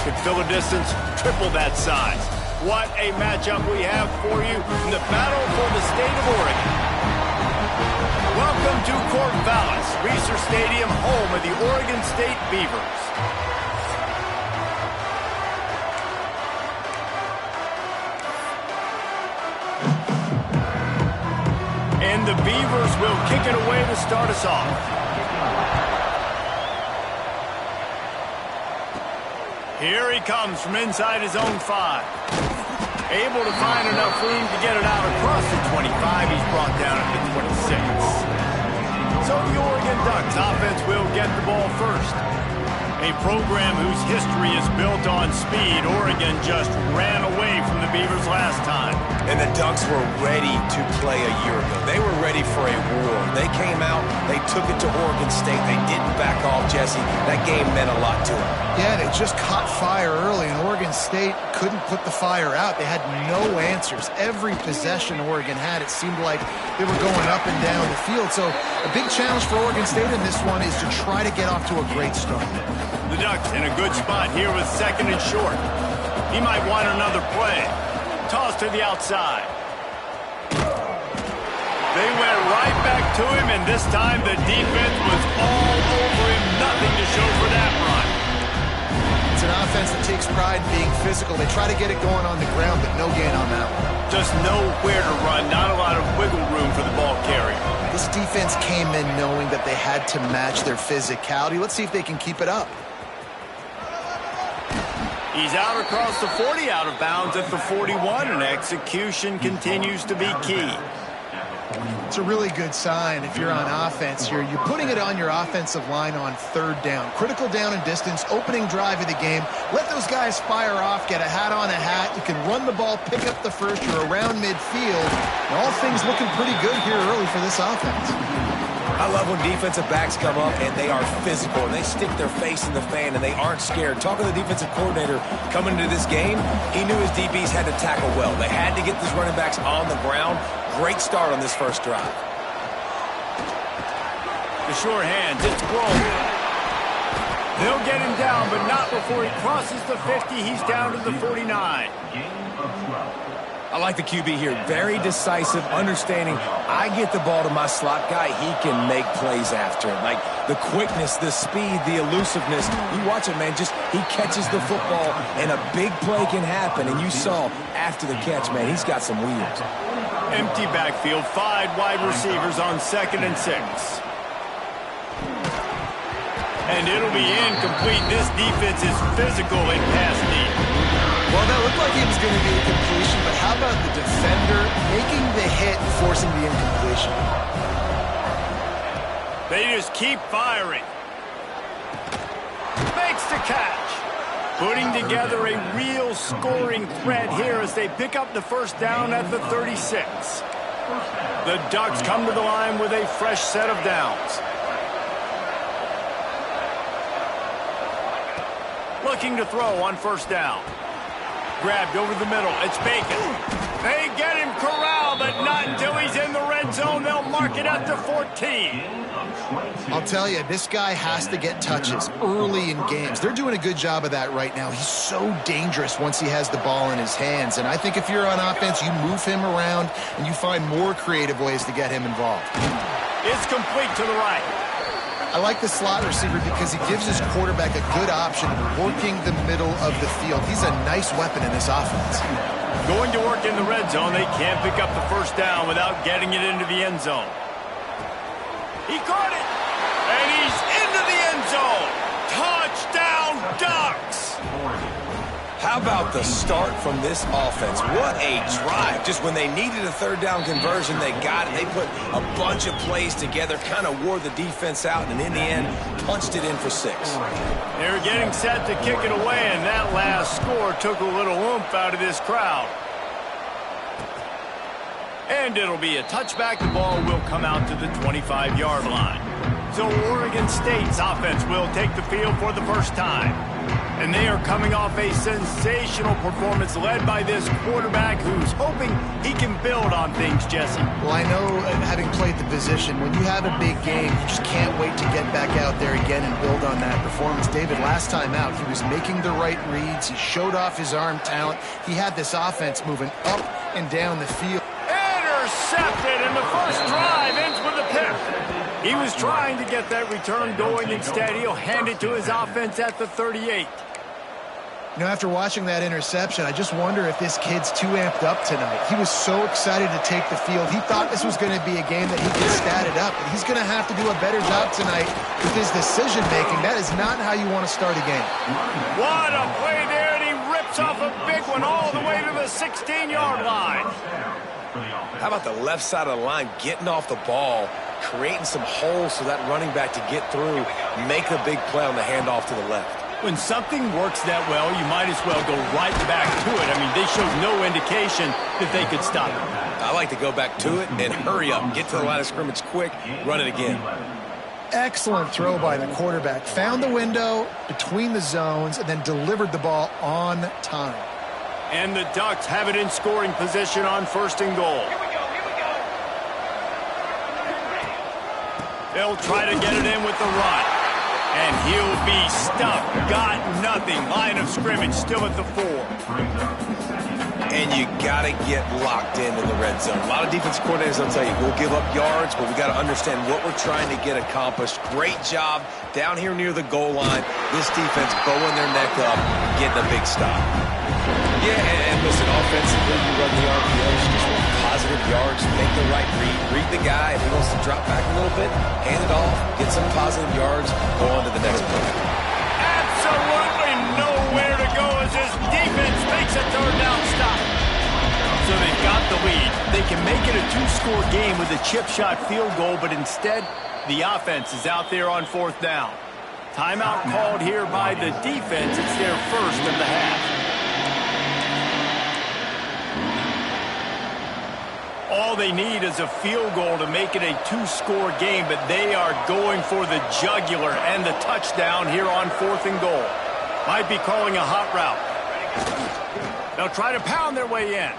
could fill a distance triple that size. What a matchup we have for you in the battle for the state of Oregon. Welcome to Corvallis, Reser Stadium, home of the Oregon State Beavers. And the Beavers will kick it away to start us off. Here he comes from inside his own 5. Able to find enough room to get it out across the 25. He's brought down at the 26. So the Oregon Ducks offense will get the ball first. A program whose history is built on speed. Oregon just ran away from the Beavers last time. And the Ducks were ready to play a year ago. They were ready for a war. They came out, they took it to Oregon State. They didn't back off, Jesse. That game meant a lot to them. Yeah, they just caught fire early, and Oregon State couldn't put the fire out. They had no answers. Every possession Oregon had, it seemed like they were going up and down the field. So a big challenge for Oregon State in this one is to try to get off to a great start. The Ducks in a good spot here with second and short. He might want another play. Toss to the outside. They went right back to him, and this time the defense was all over him. Nothing to show for that run. It's an offense that takes pride in being physical. They try to get it going on the ground, but no gain on that one. Just nowhere to run. Not a lot of wiggle room for the ball carrier. This defense came in knowing that they had to match their physicality. Let's see if they can keep it up. He's out across the 40, out of bounds at the 41, and execution continues to be key. It's a really good sign if you're on offense here. You're putting it on your offensive line on third down. Critical down and distance, opening drive of the game. Let those guys fire off, get a hat on a hat. You can run the ball, pick up the first. You're around midfield. And all things looking pretty good here early for this offense. I love when defensive backs come up and they are physical and they stick their face in the fan and they aren't scared. Talking to the defensive coordinator coming into this game, he knew his DBs had to tackle well. They had to get these running backs on the ground. Great start on this first drive. The sure hands, it's Grohl. They'll get him down, but not before he crosses the 50. He's down to the 49. I like the QB here. Very decisive, understanding I get the ball to my slot guy, he can make plays after it. Like the quickness, the speed, the elusiveness. You watch it, man, just he catches the football and a big play can happen. And you saw after the catch, man, he's got some wheels. Empty backfield, 5 wide receivers on 2nd and 6. And it'll be incomplete. This defense is physical in pass deep. Well, that looked like it was going to be a completion, but how about the defender making the hit and forcing the incompletion? They just keep firing. Makes the catch. Putting together a real scoring threat here as they pick up the first down at the 36. The Ducks come to the line with a fresh set of downs. Looking to throw on first down. Grabbed over the middle. It's Bacon. They get him corralled, but not until he's in the red zone. They'll mark it at the 14. I'll tell you, this guy has to get touches early in games. They're doing a good job of that right now. He's so dangerous once he has the ball in his hands. And I think if you're on offense, you move him around and you find more creative ways to get him involved. It's complete to the right. I like the slot receiver because he gives his quarterback a good option of working the middle of the field. He's a nice weapon in this offense. Going to work in the red zone. They can't pick up the first down without getting it into the end zone. He caught it, and he's into the end zone. Touchdown, Ducks! How about the start from this offense? What a drive. Just when they needed a 3rd down conversion, they got it. They put a bunch of plays together, kind of wore the defense out, and in the end, punched it in for 6. They're getting set to kick it away, and that last score took a little oomph out of this crowd. And it'll be a touchback. The ball will come out to the 25-yard line. So Oregon State's offense will take the field for the first time. And they are coming off a sensational performance led by this quarterback who's hoping he can build on things, Jesse. Well, I know, having played the position, when you have a big game, you just can't wait to get back out there again and build on that performance. David, last time out, he was making the right reads. He showed off his arm talent. He had this offense moving up and down the field. Intercepted, and the first drive ends with a pick. He was trying to get that return going. Instead, he'll hand it to his offense at the 38. You know, after watching that interception, I just wonder if this kid's too amped up tonight. He was so excited to take the field. He thought this was going to be a game that he could stat it up, but he's going to have to do a better job tonight with his decision-making. That is not how you want to start a game. What a play there, and he rips off a big one all the way to the 16-yard line. How about the left side of the line getting off the ball, creating some holes for that running back to get through, make a big play on the handoff to the left. When something works that well, you might as well go right back to it. I mean, they showed no indication that they could stop it. I like to go back to it and hurry up, get to the line of scrimmage quick, run it again. Excellent throw by the quarterback. Found the window between the zones and then delivered the ball on time. And the Ducks have it in scoring position on 1st and goal. They'll try to get it in with the run. And he'll be stuffed. Got nothing. Line of scrimmage still at the 4. And you got to get locked in the red zone. A lot of defensive coordinators will tell you, we'll give up yards, but we got to understand what we're trying to get accomplished. Great job down here near the goal line. This defense bowing their neck up, getting a big stop. Yeah, and listen, offensively, you run the RPOs, just want positive yards, make the right read the guy. If he wants to drop back a little bit, hand it off, get some positive yards, go on to the next play. Absolutely nowhere to go as this defense makes a 3rd down stop. So they've got the lead. They can make it a 2-score game with a chip shot field goal, but instead, the offense is out there on 4th down. Timeout called here by the defense. It's their first of the half. All they need is a field goal to make it a 2-score game, but they are going for the jugular and the touchdown here on 4th and goal. Might be calling a hot route. They'll try to pound their way in.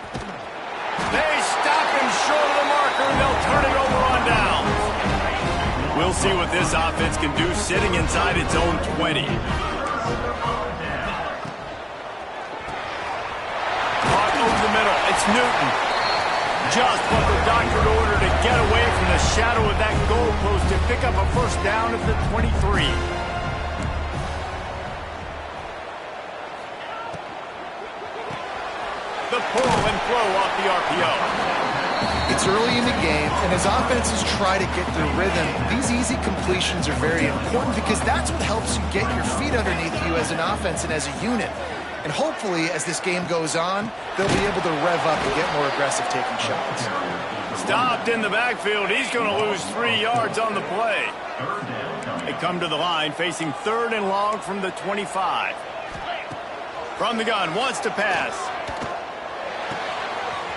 They stop him short of the marker, and they'll turn it over on down. We'll see what this offense can do sitting inside its own 20. Caught over the middle. It's Newton. Just what the doctor ordered to get away from the shadow of that goalpost and pick up a first down at the 23. The pull and flow off the RPO. It's early in the game, and as offenses try to get their rhythm, these easy completions are very important because that's what helps you get your feet underneath you as an offense and as a unit. And hopefully, as this game goes on, they'll be able to rev up and get more aggressive taking shots. Stopped in the backfield. He's going to lose 3 yards on the play. They come to the line facing 3rd and long from the 25. From the gun, wants to pass.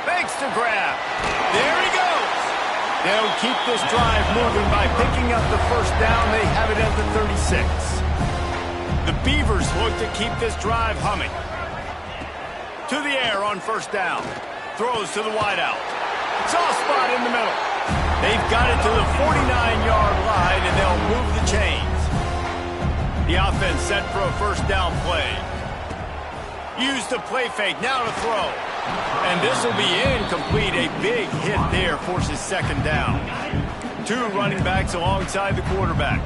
Fakes to grab. There he goes. They'll keep this drive moving by picking up the first down. They have it at the 36. The Beavers look to keep this drive humming. To the air on first down. Throws to the wideout. Soft spot in the middle. They've got it to the 49-yard line, and they'll move the chains. The offense set for a first down play. Use the play fake, now to throw. And this will be incomplete. A big hit there forces second down. 2 running backs alongside the quarterback.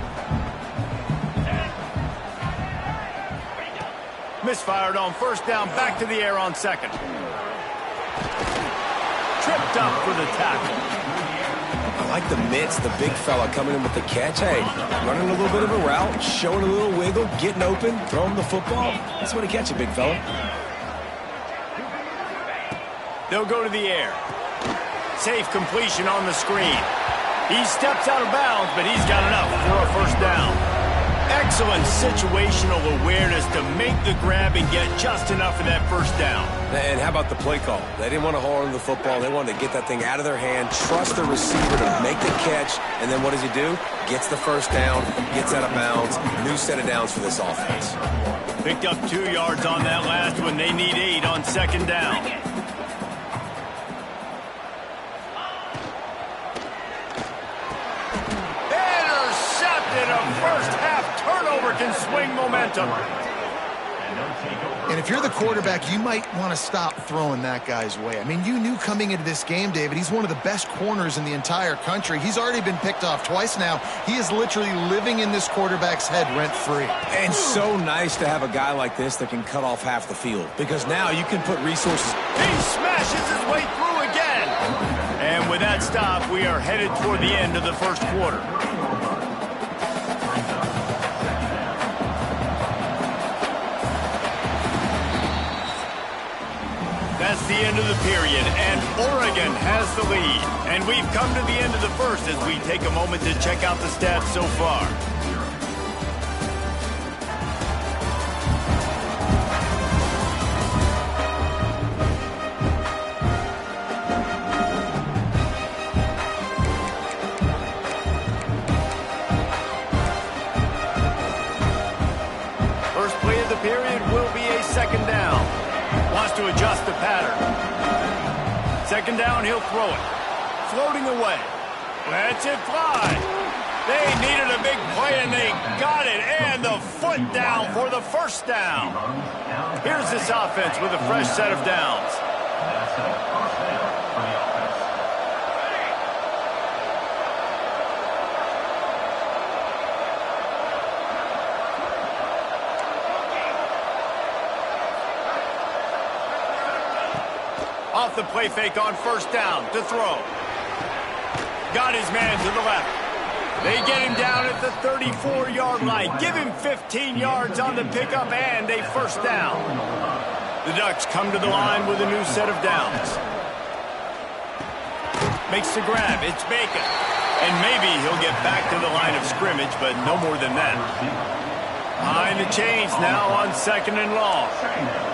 Misfired on first down, back to the air on second. Tripped up for the tackle. I like the mitts, the big fella coming in with the catch. Hey, running a little bit of a route, showing a little wiggle, getting open, throwing the football. That's the way to catch it, big fella. They'll go to the air. Safe completion on the screen. He steps out of bounds, but he's got enough for a first down. Excellent situational awareness to make the grab and get just enough of that first down. And how about the play call? They didn't want to hold on to the football. They wanted to get that thing out of their hand, trust the receiver to make the catch, and then what does he do? Gets the first down, gets out of bounds. New set of downs for this offense. Picked up 2 yards on that last one. They need 8 on second down. A first half turnover can swing momentum. And if you're the quarterback, you might want to stop throwing that guy's way. I mean, you knew coming into this game, David, he's one of the best corners in the entire country. He's already been picked off twice now. He is literally living in this quarterback's head rent-free. And so nice to have a guy like this that can cut off half the field, because now you can put resources. He smashes his way through again. And with that stop, we are headed toward the end of the first quarter. That's the end of the period, and Oregon has the lead. And we've come to the end of the first as we take a moment to check out the stats so far. First play of the period will be a second down. Wants to adjust the pattern. Second down, he'll throw it. Floating away. Lets it fly. They needed a big play, and they got it. And the foot down for the first down. Here's this offense with a fresh set of downs. Off the play fake on first down to throw. Got his man to the left. They get him down at the 34-yard line. Give him 15 yards on the pickup and a first down. The Ducks come to the line with a new set of downs. Makes the grab. It's Bacon. And maybe he'll get back to the line of scrimmage, but no more than that. Behind the chains now on second and long.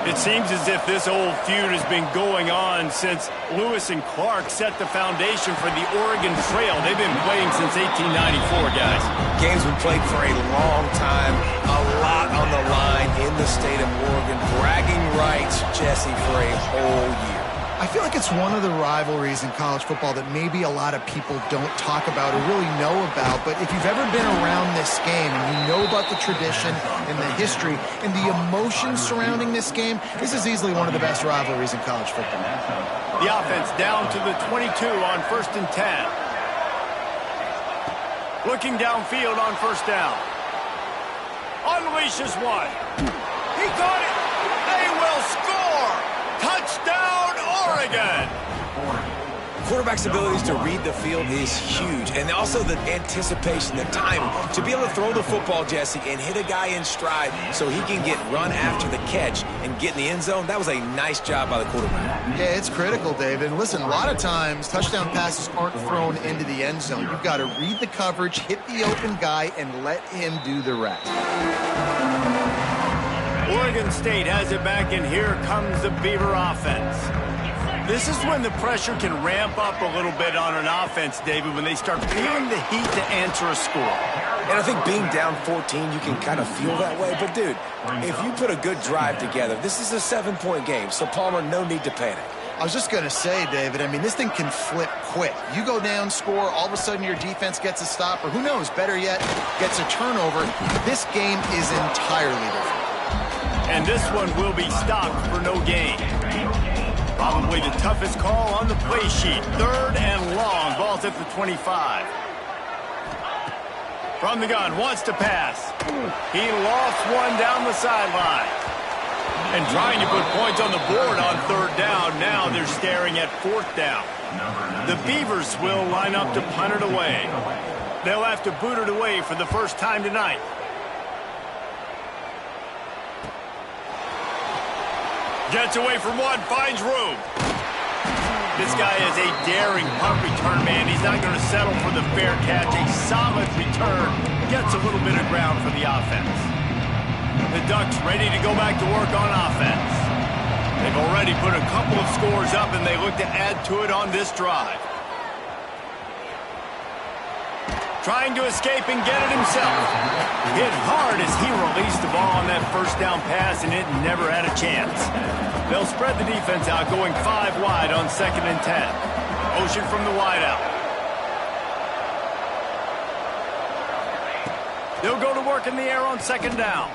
It seems as if this old feud has been going on since Lewis and Clark set the foundation for the Oregon Trail. They've been playing since 1894, guys. Game's been played for a long time, a lot on the line in the state of Oregon. Bragging rights, Jesse, for a whole year. I feel like it's one of the rivalries in college football that maybe a lot of people don't talk about or really know about. But if you've ever been around this game and you know about the tradition and the history and the emotion surrounding this game, this is easily one of the best rivalries in college football. The offense down to the 22 on 1st and 10. Looking downfield on 1st down. Unleashes one. He got it. They will score. Touchdown, Oregon. Quarterback's abilities to read the field is huge, and also the anticipation, the time to be able to throw the football, Jesse, and hit a guy in stride so he can get run after the catch and get in the end zone. That was a nice job by the quarterback. Yeah, it's critical, David. Listen, a lot of times touchdown passes aren't thrown into the end zone. You've got to read the coverage, hit the open guy, and let him do the rest. Oregon State has it back, and here comes the Beaver offense. This is when the pressure can ramp up a little bit on an offense, David, when they start feeling the heat to answer a score. And I think being down 14, you can kind of feel that way. But, dude, if you put a good drive together, this is a 7-point game. So, Palmer, no need to panic. I was just going to say, David, I mean, this thing can flip quick. You go down, score, all of a sudden your defense gets a stop, or who knows, better yet, gets a turnover. This game is entirely different. And this one will be stopped for no gain. Probably the toughest call on the play sheet. 3rd and long. Ball's at the 25. From the gun, wants to pass. He lost one down the sideline. And trying to put points on the board on 3rd down. Now they're staring at 4th down. The Beavers will line up to punt it away. They'll have to boot it away for the first time tonight. Gets away from one, finds room. This guy is a daring punt return man. He's not going to settle for the fair catch. A solid return. Gets a little bit of ground for the offense. The Ducks ready to go back to work on offense. They've already put a couple of scores up, and they look to add to it on this drive. Trying to escape and get it himself. Hit hard as he released the ball on that 1st down pass, and it never had a chance. They'll spread the defense out, going 5 wide on 2nd and 10. Motion from the wideout. They'll go to work in the air on 2nd down.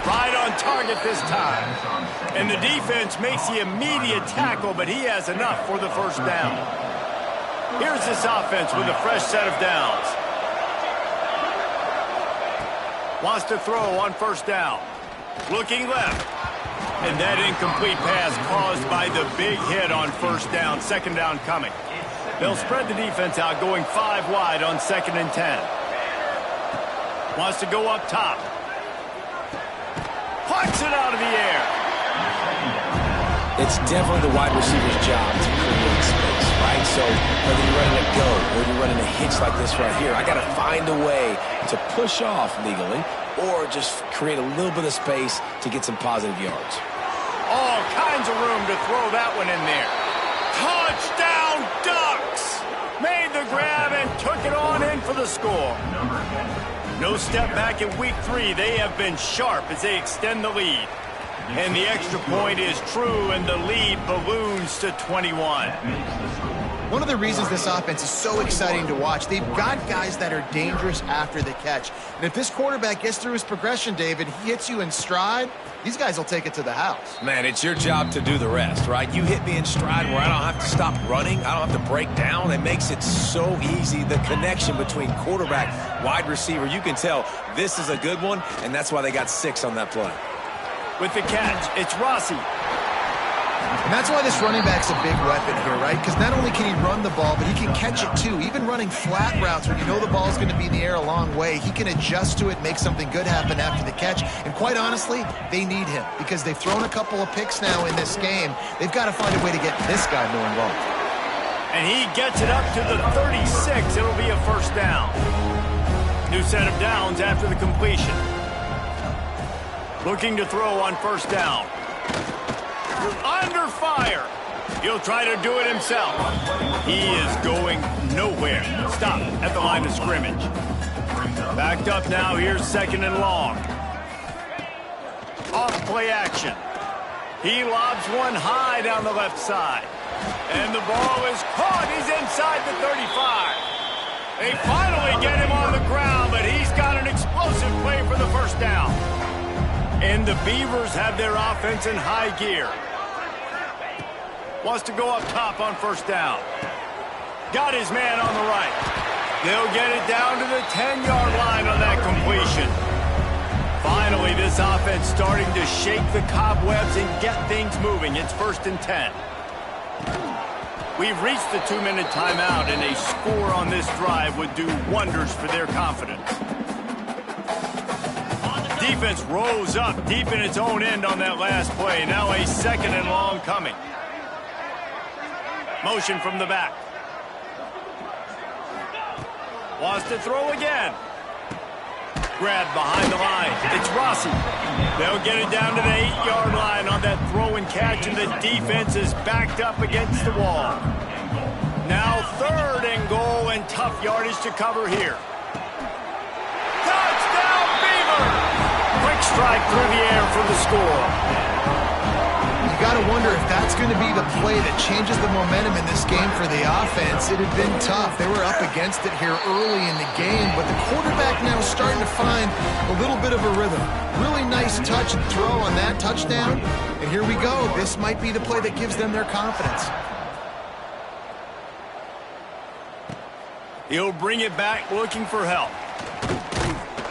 Right on target this time. And the defense makes the immediate tackle, but he has enough for the 1st down. Here's this offense with a fresh set of downs. Wants to throw on 1st down. Looking left. And that incomplete pass caused by the big hit on 1st down. 2nd down coming. They'll spread the defense out, going 5 wide on 2nd and 10. Wants to go up top. Punts it out of the air. It's definitely the wide receiver's job to create space, right? So whether you're running a go or you're running a hitch like this right here, I got to find a way to push off legally or just create a little bit of space to get some positive yards. All kinds of room to throw that one in there. Touchdown, Ducks! Made the grab and took it on in for the score. No step back in week 3. They have been sharp as they extend the lead. And the extra point is true, and the lead balloons to 21. One of the reasons this offense is so exciting to watch, they've got guys that are dangerous after the catch. And if this quarterback gets through his progression, David, he hits you in stride, these guys will take it to the house. Man, it's your job to do the rest, right? You hit me in stride where I don't have to stop running. I don't have to break down. It makes it so easy. The connection between quarterback, wide receiver, you can tell this is a good one, and that's why they got 6 on that play. With the catch, it's Rossi. And that's why this running back's a big weapon here, right? Because not only can he run the ball, but he can catch it too. Even running flat routes when you know the ball's going to be in the air a long way, he can adjust to it, make something good happen after the catch. And quite honestly, they need him because they've thrown a couple of picks now in this game. They've got to find a way to get this guy more involved. And he gets it up to the 36. It'll be a 1st down. New set of downs after the completion. Looking to throw on 1st down. Under fire. He'll try to do it himself. He is going nowhere. Stop at the line of scrimmage. Backed up now. Here's 2nd and long. Off play action. He lobs one high down the left side. And the ball is caught. He's inside the 35. They finally get him on the ground, but he's got an explosive play for the first down. And the Beavers have their offense in high gear. Wants to go up top on first down. Got his man on the right. They'll get it down to the 10-yard line on that completion. Finally, this offense starting to shake the cobwebs and get things moving. It's 1st and 10. We've reached the 2-minute timeout, and a score on this drive would do wonders for their confidence. Defense rose up deep in its own end on that last play. Now a 2nd and long coming. Motion from the back. Wants to throw again. Grabbed behind the line. It's Rossi. They'll get it down to the 8-yard line on that throw and catch, and the defense is backed up against the wall. Now 3rd and goal, and tough yardage to cover here. Touchdown, Beaver! Quick strike through the air for the score. You got to wonder if that's going to be the play that changes the momentum in this game for the offense. It had been tough. They were up against it here early in the game, but the quarterback now is starting to find a little bit of a rhythm. Really nice touch and throw on that touchdown. And here we go. This might be the play that gives them their confidence. He'll bring it back looking for help.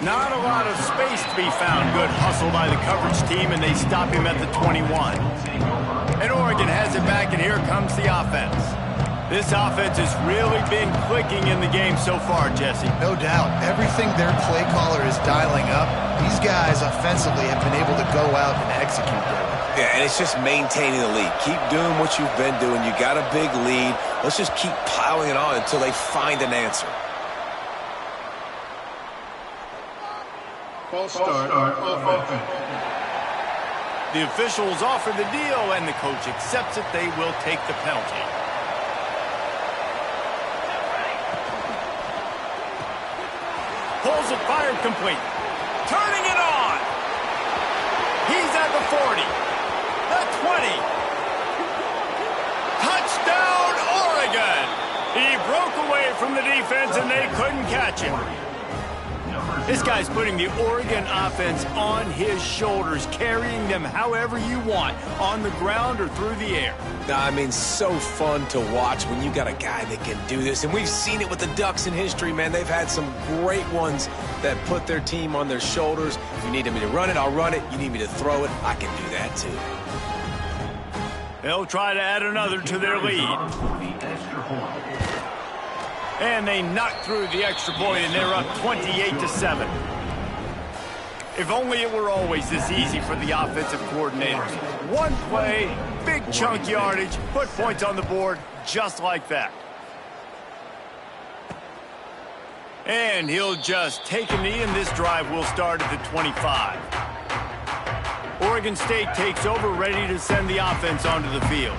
Not a lot of space to be found. Good hustle by the coverage team, and they stop him at the 21. And Oregon has it back, and here comes the offense. This offense has really been clicking in the game so far, Jesse. No doubt. Everything their play caller is dialing up, these guys offensively have been able to go out and execute them. Yeah, and it's just maintaining the lead. Keep doing what you've been doing. You got a big lead. Let's just keep piling it on until they find an answer. False start offense. The officials offer the deal, and the coach accepts it. They will take the penalty. Pulls it, fired complete. Turning it on. He's at the 40. The 20. Touchdown, Oregon. He broke away from the defense, and they couldn't catch him. This guy's putting the Oregon offense on his shoulders, carrying them however you want, on the ground or through the air. I mean, so fun to watch when you got a guy that can do this. And we've seen it with the Ducks in history, man. They've had some great ones that put their team on their shoulders. If you need me to run it, I'll run it. You need me to throw it, I can do that too. They'll try to add another to their lead. And they knock through the extra point, and they're up 28-7. If only it were always this easy for the offensive coordinators. One play, big chunk yardage, put points on the board just like that. And he'll just take a knee, and this drive will start at the 25. Oregon State takes over, ready to send the offense onto the field.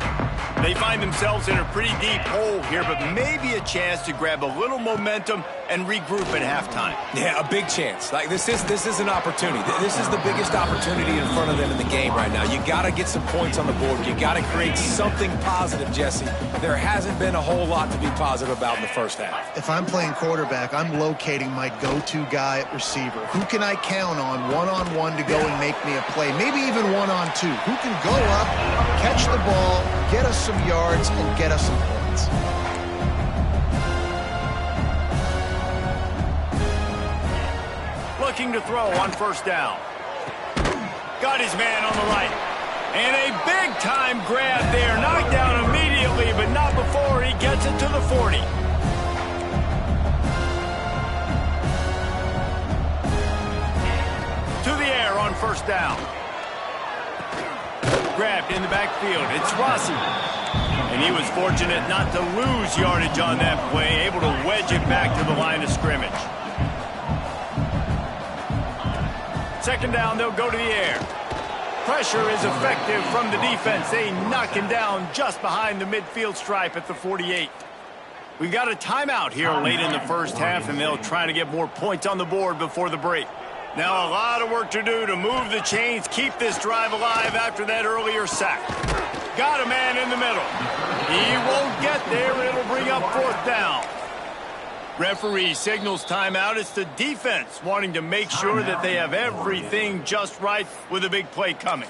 They find themselves in a pretty deep hole here, but maybe a chance to grab a little momentum and regroup at halftime. Yeah, a big chance. Like this is an opportunity. This is the biggest opportunity in front of them in the game right now. You got to get some points on the board. You got to create something positive, Jesse. There hasn't been a whole lot to be positive about in the first half. If I'm playing quarterback, I'm locating my go-to guy at receiver. Who can I count on one-on-one to go and make me a play? Maybe even one-on-two. Who can go up, catch the ball, get us some yards, and get us some points. Looking to throw on first down. Got his man on the right. And a big-time grab there. Knocked down immediately, but not before he gets it to the 40. To the air on first down. Grabbed in the backfield. It's Rossi. And he was fortunate not to lose yardage on that play, able to wedge it back to the line of scrimmage. Second down, they'll go to the air. Pressure is effective from the defense. They knock him down just behind the midfield stripe at the 48. We've got a timeout here late in the first half, and they'll try to get more points on the board before the break. Now a lot of work to do to move the chains, keep this drive alive after that earlier sack. Got a man in the middle. He won't get there. It'll bring up 4th down. Referee signals timeout. It's the defense wanting to make sure that they have everything just right with a big play coming.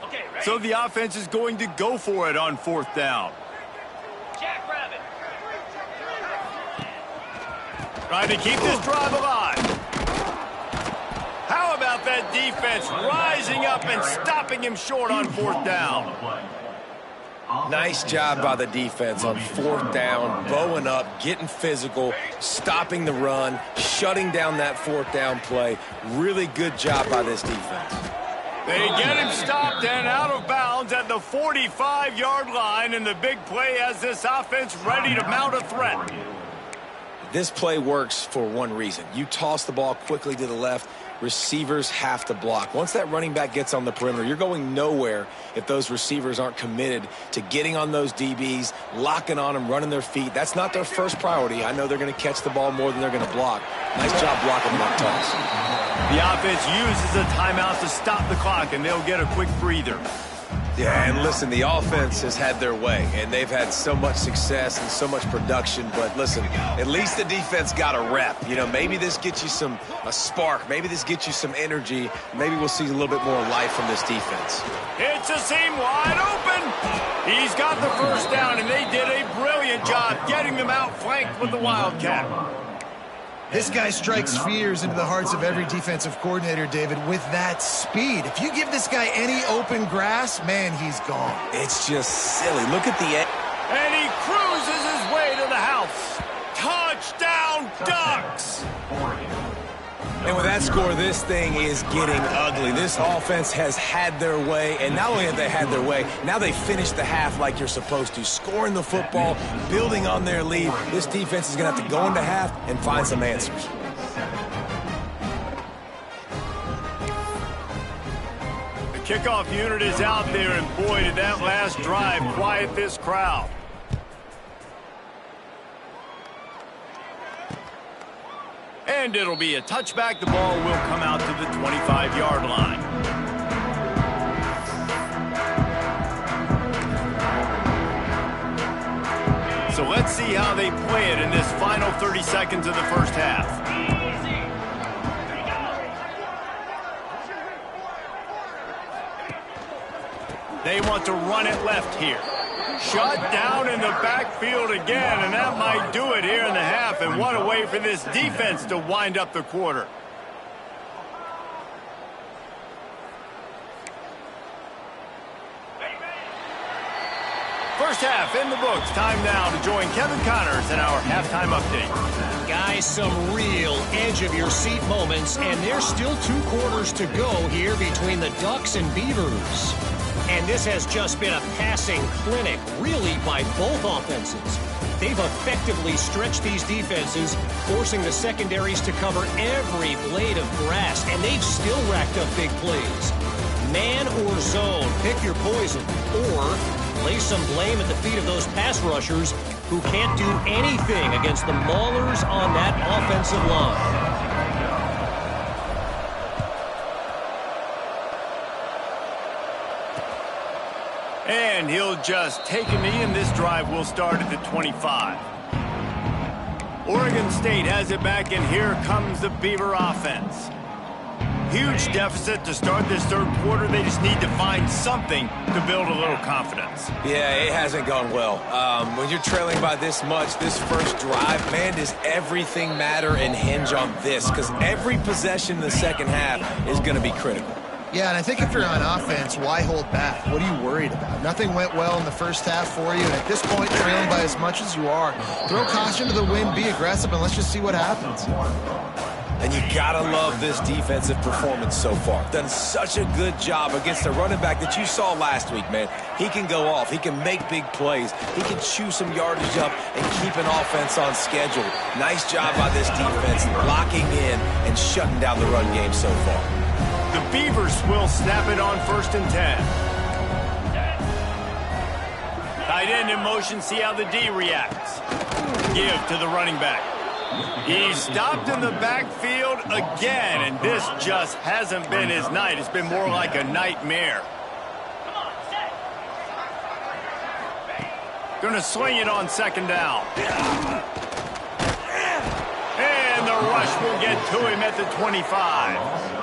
Okay, ready? So the offense is going to go for it on 4th down. Jackrabbit. Trying to keep this drive alive. How about that defense rising up and stopping him short on 4th down? Nice job by the defense on 4th down, bowing up, getting physical, stopping the run, shutting down that 4th down play. Really good job by this defense. They get him stopped and out of bounds at the 45-yard line, and the big play has this offense ready to mount a threat. This play works for one reason. You toss the ball quickly to the left, receivers have to block. Once that running back gets on the perimeter, you're going nowhere if those receivers aren't committed to getting on those DBs, locking on them, running their feet. That's not their first priority. I know they're going to catch the ball more than they're going to block. Nice job blocking them up toss. The offense uses a timeout to stop the clock, and they'll get a quick breather. Yeah, and listen, the offense has had their way, and they've had so much success and so much production. But listen, at least the defense got a rep. You know, maybe this gets you a spark. Maybe this gets you some energy. Maybe we'll see a little bit more life from this defense. It's a seam wide open. He's got the 1st down, and they did a brilliant job getting them outflanked with the Wildcat. This guy strikes fears into the hearts of every defensive coordinator, David, with that speed. If you give this guy any open grass, man, he's gone. It's just silly. Look at the end. And he cruises his way to the house. Touchdown, Ducks! And with that score, this thing is getting ugly. This offense has had their way, and not only have they had their way, now they finish the half like you're supposed to, scoring the football, building on their lead. This defense is going to have to go into half and find some answers. The kickoff unit is out there, and boy, did that last drive quiet this crowd. And it'll be a touchback. The ball will come out to the 25-yard line. So let's see how they play it in this final 30 seconds of the first half. They want to run it left here. Shut down in the backfield again, and that might do it here in the half. And what a way for this defense to wind up the quarter. First half in the books. Time now to join Kevin Connors in our halftime update. Guys, some real edge-of-your-seat moments, and there's still 2 quarters to go here between the Ducks and Beavers. And this has just been a passing clinic, really, by both offenses. They've effectively stretched these defenses, forcing the secondaries to cover every blade of grass, and they've still racked up big plays. Man or zone, pick your poison, or lay some blame at the feet of those pass rushers who can't do anything against the maulers on that offensive line. And he'll just take a knee, and this drive will start at the 25. Oregon State has it back, and here comes the Beaver offense. Huge deficit to start this third quarter. They just need to find something to build a little confidence. Yeah, it hasn't gone well. When you're trailing by this much, this first drive, man, does everything matter and hinge on this? Because every possession in the second half is going to be critical. Yeah, and I think if you're on offense, why hold back? What are you worried about? Nothing went well in the first half for you, and at this point, trailing by as much as you are, throw caution to the wind, be aggressive, and let's just see what happens. And you gotta love this defensive performance so far. Done such a good job against the running back that you saw last week, man. He can go off. He can make big plays. He can chew some yardage up and keep an offense on schedule. Nice job by this defense locking in and shutting down the run game so far. The Beavers will snap it on 1st and 10. Tight end in motion, see how the D reacts. Give to the running back. He's stopped in the backfield again, and this just hasn't been his night. It's been more like a nightmare. Gonna swing it on second down. And the rush will get to him at the 25.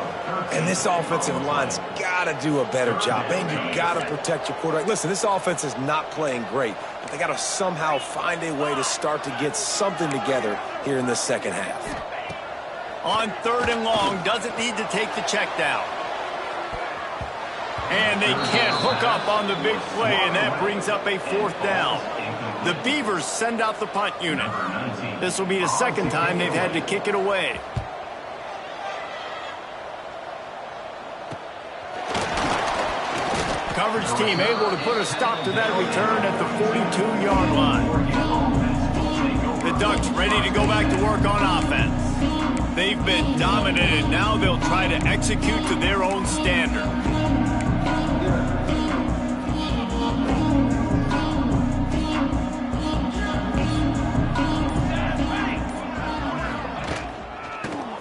And this offensive line's got to do a better job. Man, you got to protect your quarterback. Listen, this offense is not playing great, but they got to somehow find a way to start to get something together here in the second half. On 3rd and long, doesn't need to take the check down. And they can't hook up on the big play, and that brings up a 4th down. The Beavers send out the punt unit. This will be the second time they've had to kick it away. Coverage team able to put a stop to that return at the 42-yard line. The Ducks ready to go back to work on offense. They've been dominated. Now they'll try to execute to their own standard.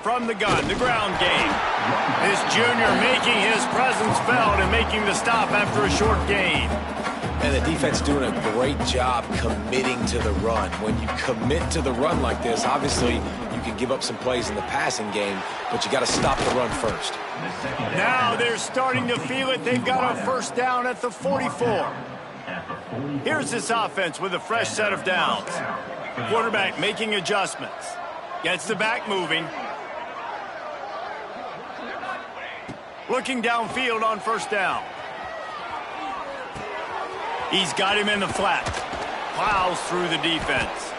From the gun, the ground game. This junior making his presence felt and making the stop after a short gain. And the defense doing a great job committing to the run. When you commit to the run like this, obviously you can give up some plays in the passing game, but you got to stop the run first. Now they're starting to feel it. They've got a 1st down at the 44. Here's this offense with a fresh set of downs. Quarterback making adjustments. Gets the back moving. Looking downfield on 1st down. He's got him in the flat. Plows through the defense.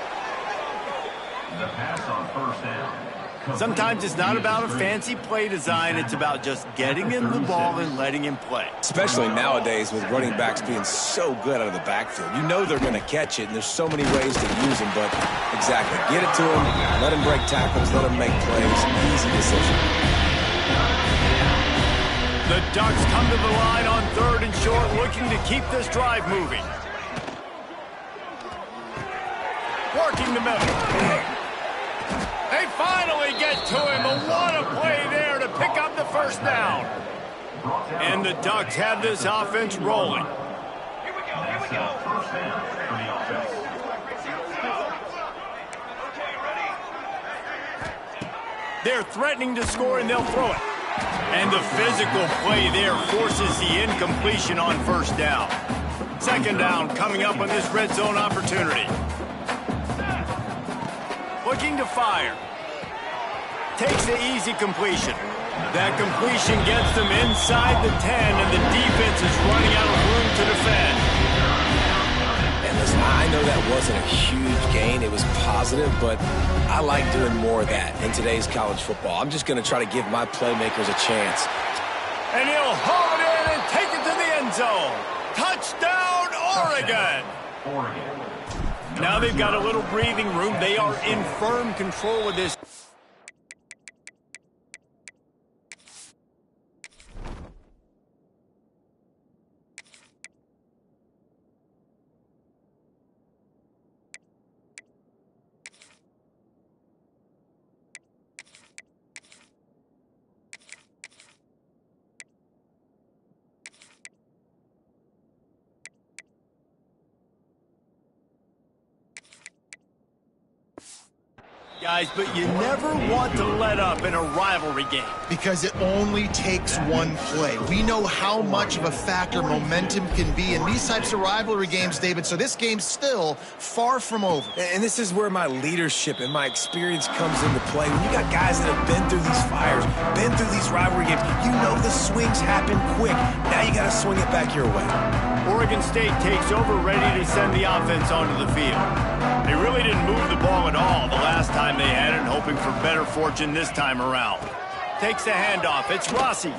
The pass on 1st down. Sometimes it's not about a fancy play design. It's about just getting him the ball and letting him play. Especially nowadays with running backs being so good out of the backfield. You know they're going to catch it, and there's so many ways to use them, but exactly. Get it to him, let him break tackles, let him make plays. Easy decision. The Ducks come to the line on 3rd and short, looking to keep this drive moving. Working the middle. They finally get to him, but what a play there to pick up the 1st down. And the Ducks have this offense rolling. Here we go. 1st down for the offense. They're threatening to score, and they'll throw it. And the physical play there forces the incompletion on 1st down. 2nd down coming up on this red zone opportunity. Looking to fire. Takes the easy completion. That completion gets them inside the 10, and the defense is running out of room to defend. And listen, I know that wasn't a huge gain. It was positive, but I like doing more of that in today's college football. I'm just going to try to give my playmakers a chance. And he'll haul it in and take it to the end zone. Touchdown, Oregon! Now they've got a little breathing room. They are in firm control of this. Guys, but you never want to let up in a rivalry game. Because it only takes one play. We know how much of a factor momentum can be in these types of rivalry games, David, so this game's still far from over. And this is where my leadership and my experience comes into play. When you got guys that have been through these fires, been through these rivalry games, you know the swings happen quick. Now you got to swing it back your way. Oregon State takes over, ready to send the offense onto the field. They really didn't move the ball at all the last time they had it, hoping for better fortune this time around. Takes the handoff. It's Rossi.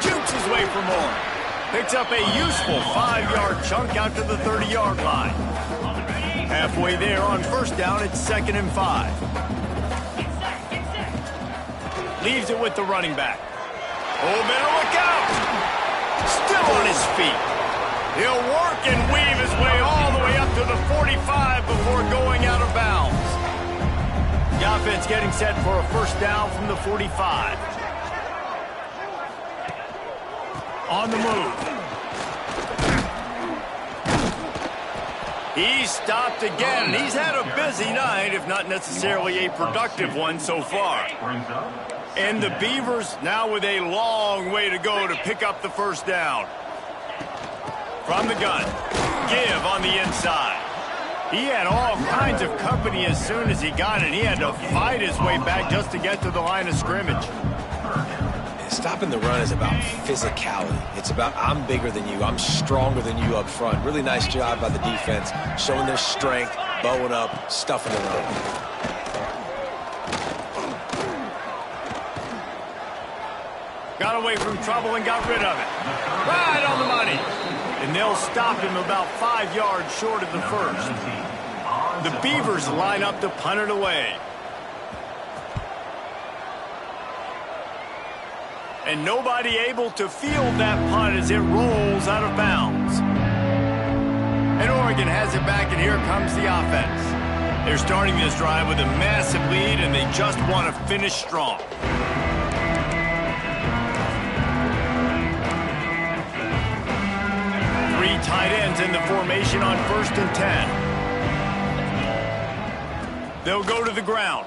Jukes his way for more. Picks up a useful 5-yard chunk out to the 30-yard line. Halfway there on 1st down, it's 2nd and 5. Leaves it with the running back. Oh, better look out. Still on his feet. He'll work and weave his way all the way up to the 45 before going out of bounds. The offense getting set for a first down from the 45. On the move. He's stopped again. He's had a busy night, if not necessarily a productive one so far. And the Beavers now with a long way to go to pick up the first down. From the gun, give on the inside. He had all kinds of company as soon as he got it. He had to fight his way back just to get to the line of scrimmage. Stopping the run is about physicality. It's about I'm bigger than you, I'm stronger than you up front. Really nice job by the defense, showing their strength, bowing up, stuffing the run. Got away from trouble and got rid of it. Right on the money. And they'll stop him about 5 yards short of the first. The Beavers line up to punt it away. And nobody able to field that punt as it rolls out of bounds. And Oregon has it back, and here comes the offense. They're starting this drive with a massive lead, and they just want to finish strong. Three tight ends in the formation on 1st and 10. They'll go to the ground.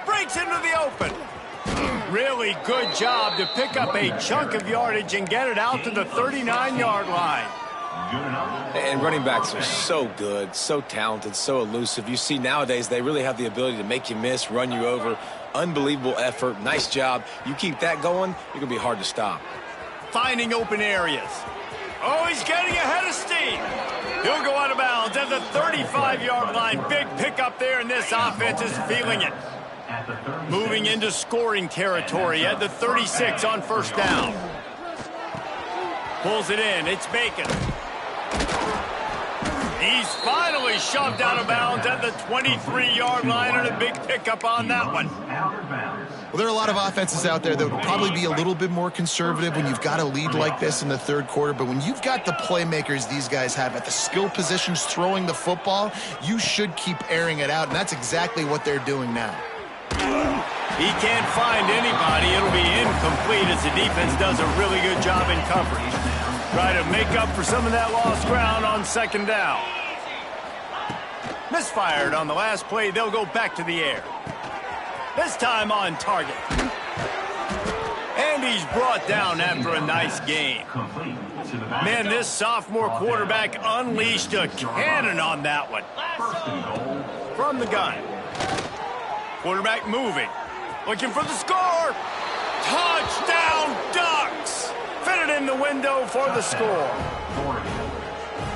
Breaks into the open. Really good job to pick up a chunk of yardage and get it out to the 39-yard line. And running backs are so good, so talented, so elusive. You see nowadays they really have the ability to make you miss, run you over. Unbelievable effort. Nice job. You keep that going, you're going to be hard to stop. Finding open areas. Oh, he's getting ahead of steam. He'll go out of bounds at the 35-yard line. Big pickup there, and this offense is feeling it. Moving into scoring territory at the 36 on 1st down. Pulls it in. It's Bacon. He's finally shoved out of bounds at the 23-yard line, and a big pickup on that one. Well, there are a lot of offenses out there that would probably be a little bit more conservative when you've got a lead like this in the third quarter. But when you've got the playmakers these guys have at the skill positions throwing the football, you should keep airing it out, and that's exactly what they're doing now. He can't find anybody. It'll be incomplete as the defense does a really good job in coverage. Try to make up for some of that lost ground on 2nd down. Misfired on the last play. They'll go back to the air. This time on target. And he's brought down after a nice game. Man, this sophomore quarterback unleashed a cannon on that one. From the gun. Quarterback moving. Looking for the score. Touchdown Ducks. Fit it in the window for the score.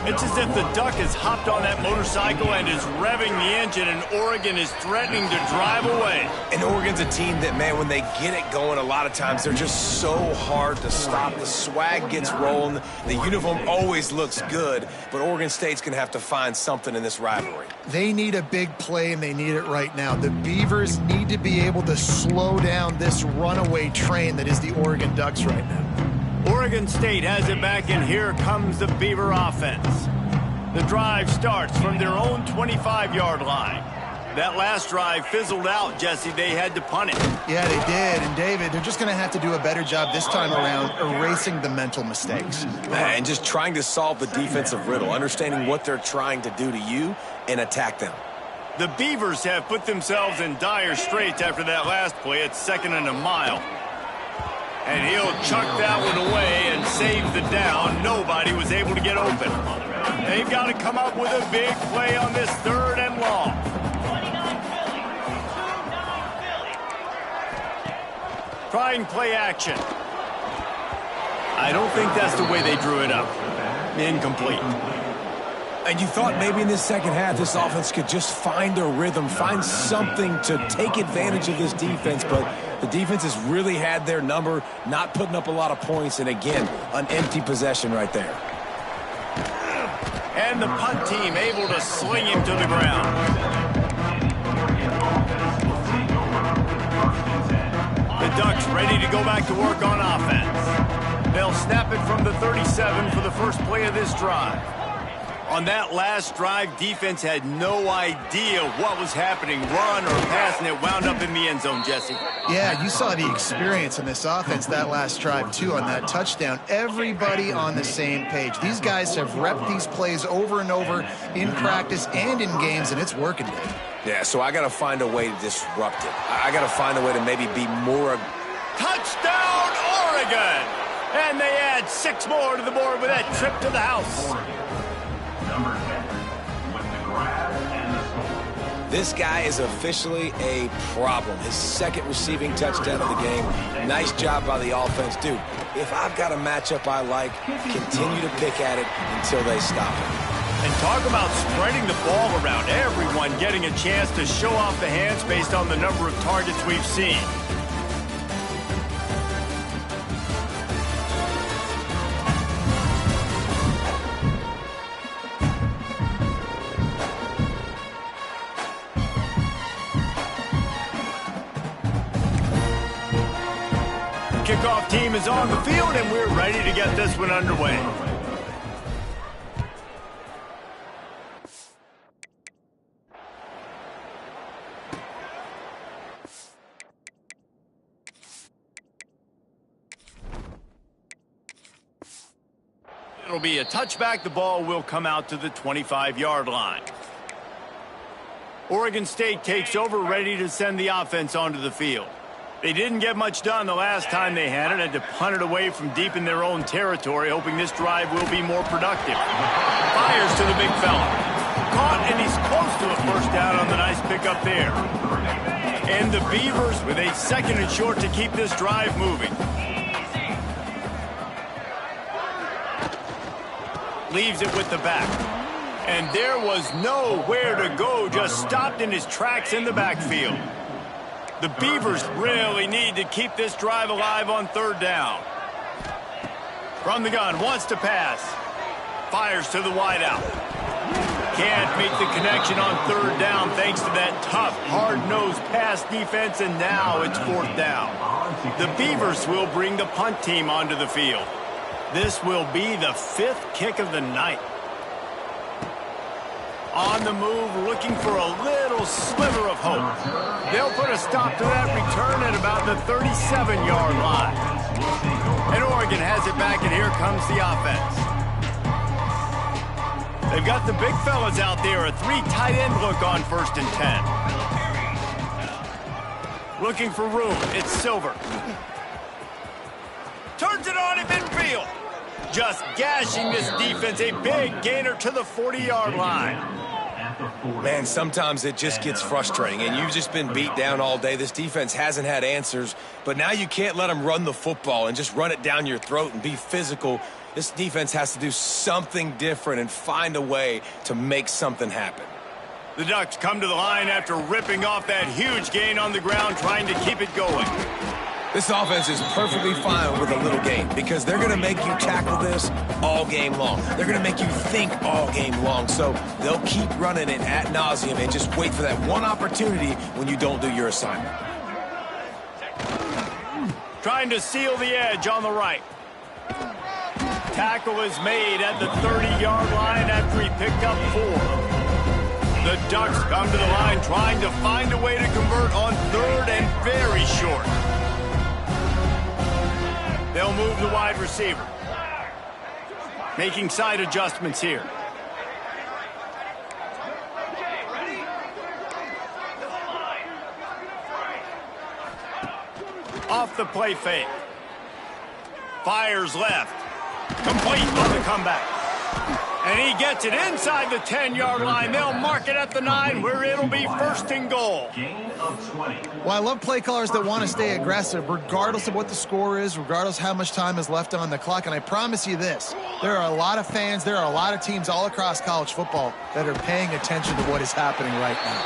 It's as if the Duck has hopped on that motorcycle and is revving the engine, and Oregon is threatening to drive away. And Oregon's a team that, man, when they get it going, a lot of times they're just so hard to stop. The swag gets rolling. The uniform always looks good, but Oregon State's going to have to find something in this rivalry. They need a big play, and they need it right now. The Beavers need to be able to slow down this runaway train that is the Oregon Ducks right now. Oregon State has it back, and here comes the Beaver offense. The drive starts from their own 25-yard line. That last drive fizzled out, Jesse. They had to punt it. Yeah, they did. And, David, they're just going to have to do a better job this time around erasing the mental mistakes. And just trying to solve the defensive riddle, understanding what they're trying to do to you and attack them. The Beavers have put themselves in dire straits after that last play. It's 2nd and a mile. And he'll chuck that one away and save the down. Nobody was able to get open. They've got to come up with a big play on this 3rd and long. Trying play action. I don't think that's the way they drew it up. Incomplete. And you thought maybe in this second half this offense could just find their rhythm, find something to take advantage of this defense, but the defense has really had their number, not putting up a lot of points, and again, an empty possession right there. And the punt team able to sling him to the ground. The Ducks ready to go back to work on offense. They'll snap it from the 35. 37 for the first play of this drive. On that last drive, defense had no idea what was happening. Run or pass, and it wound up in the end zone, Jesse. Yeah, you saw the experience in this offense that last drive, too, on that touchdown. Everybody on the same page. These guys have repped these plays over and over in practice and in games, and it's working. Yeah, so I got to find a way to disrupt it. I got to find a way to maybe be more... Touchdown, Oregon! And they add 6 more to the board with that trip to the house. Number 10, with the grab and the score. This guy is officially a problem. His second receiving touchdown of the game. Nice job by the offense. Dude, if I've got a matchup I like, continue to pick at it until they stop it. And talk about spreading the ball around. Everyone getting a chance to show off the hands based on the number of targets we've seen. Kickoff team is on the field, and we're ready to get this one underway. It'll be a touchback. The ball will come out to the 25-yard line. Oregon State takes over, ready to send the offense onto the field. They didn't get much done the last time they had it. Had to punt it away from deep in their own territory, hoping this drive will be more productive. Fires to the big fella. Caught, and he's close to a first down on the nice pickup there. And the Beavers with a 2nd and short to keep this drive moving. Leaves it with the back. And there was nowhere to go, just stopped in his tracks in the backfield. The Beavers really need to keep this drive alive on 3rd down. From the gun, wants to pass. Fires to the wideout. Can't make the connection on 3rd down thanks to that tough, hard-nosed pass defense, and now it's 4th down. The Beavers will bring the punt team onto the field. This will be the 5th kick of the night. On the move, looking for a little sliver of hope. They'll put a stop to that return at about the 37-yard line. And Oregon has it back, and here comes the offense. They've got the big fellas out there, a 3 tight end look on 1st and 10. Looking for room, it's Silver. Turns it on in midfield. Just gashing this defense, a big gainer to the 40-yard line. Man, sometimes it just gets frustrating, and you've just been beat down all day. This defense hasn't had answers, but now you can't let them run the football and just run it down your throat and be physical. This defense has to do something different and find a way to make something happen. The Ducks come to the line after ripping off that huge gain on the ground, trying to keep it going. This offense is perfectly fine with a little gain because they're going to make you tackle this all game long. They're going to make you think all game long. So they'll keep running it ad nauseum and just wait for that one opportunity when you don't do your assignment. Trying to seal the edge on the right. Tackle is made at the 30-yard line after he picked up 4. The Ducks come to the line trying to find a way to convert on 3rd and very short. They'll move the wide receiver. Making side adjustments here. Off the play fake. Fires left. Complete on the comeback. And he gets it inside the 10-yard line. They'll mark it at the 9 where it'll be 1st and goal. Gain of 20. Well, I love play callers that want to stay aggressive regardless of what the score is, regardless how much time is left on the clock. And I promise you this, there are a lot of fans, there are a lot of teams all across college football that are paying attention to what is happening right now.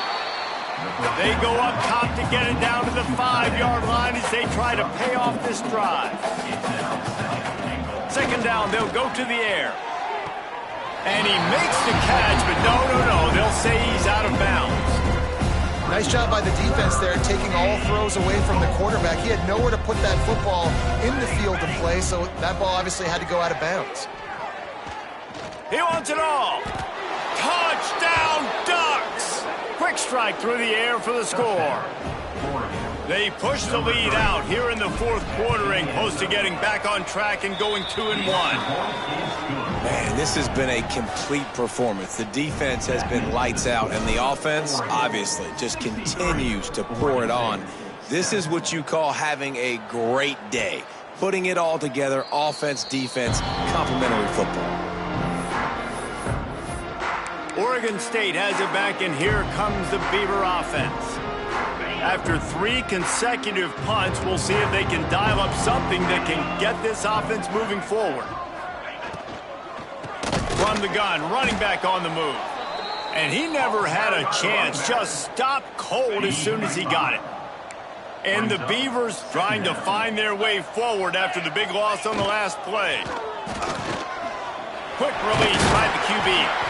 They go up top to get it down to the 5-yard line as they try to pay off this drive. 2nd down, they'll go to the air. And he makes the catch, but no. They'll say he's out of bounds. Nice job by the defense there, taking all throws away from the quarterback. He had nowhere to put that football in the field to play, so that ball obviously had to go out of bounds. He wants it all. Touchdown, Ducks! Quick strike through the air for the score. They push the lead out here in the fourth quarter and close to getting back on track and going 2-1. Man, this has been a complete performance. The defense has been lights out, and the offense, obviously, just continues to pour it on. This is what you call having a great day. Putting it all together, offense, defense, complementary football. Oregon State has it back, and here comes the Beaver offense. After 3 consecutive punts, we'll see if they can dial up something that can get this offense moving forward. From the gun, running back on the move. And he never had a chance, just stopped cold as soon as he got it. And the Beavers trying to find their way forward after the big loss on the last play. Quick release by the QB.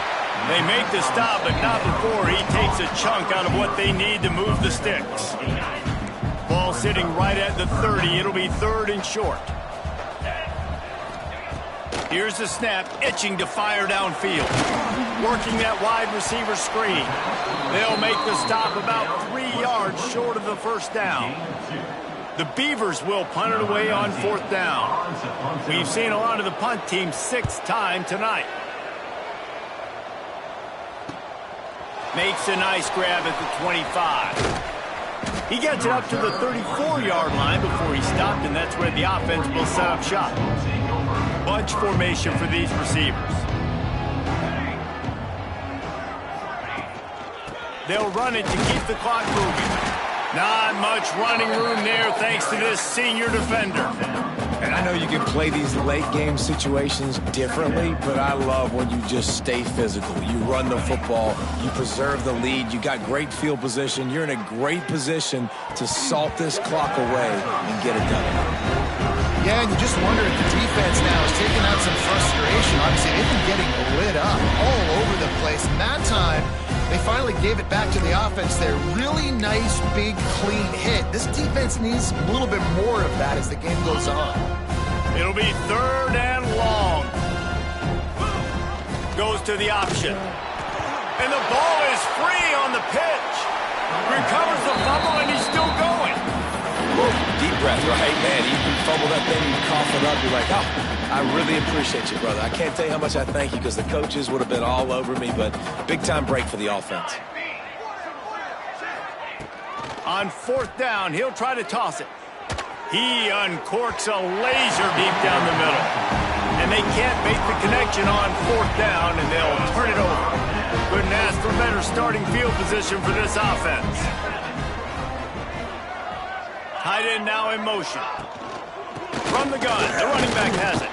They make the stop, but not before he takes a chunk out of what they need to move the sticks. Ball sitting right at the 30. It'll be 3rd and short. Here's the snap, itching to fire downfield. Working that wide receiver screen. They'll make the stop about 3 yards short of the first down. The Beavers will punt it away on 4th down. We've seen a lot of the punt team 6th time tonight. Makes a nice grab at the 25. He gets it up to the 34-yard line before he stopped, and that's where the offense will set up shop. Bunch formation for these receivers. They'll run it to keep the clock moving. Not much running room there thanks to this senior defender. And I know you can play these late game situations differently, but I love when you just stay physical. You run the football, you preserve the lead, you got great field position, you're in a great position to salt this clock away and get it done. Yeah, and you just wonder if the defense now is taking out some frustration. Obviously, they've been getting lit up all over the place. And that time, they finally gave it back to the offense there. Really nice, big, clean hit. This defense needs a little bit more of that as the game goes on. It'll be 3rd and long. Goes to the option. And the ball is free on the pitch. Recovers the fumble, and he's still going. Woo, deep breath, right, man? You fumble that thing, you cough it up, you're like, oh, I really appreciate you, brother. I can't tell you how much I thank you because the coaches would have been all over me, but big-time break for the offense. On 4th down, he'll try to toss it. He uncorks a laser deep down the middle. And they can't make the connection on 4th down, and they'll turn it over. Couldn't ask for better starting field position for this offense. Tight end now in motion. From the gun, the running back has it.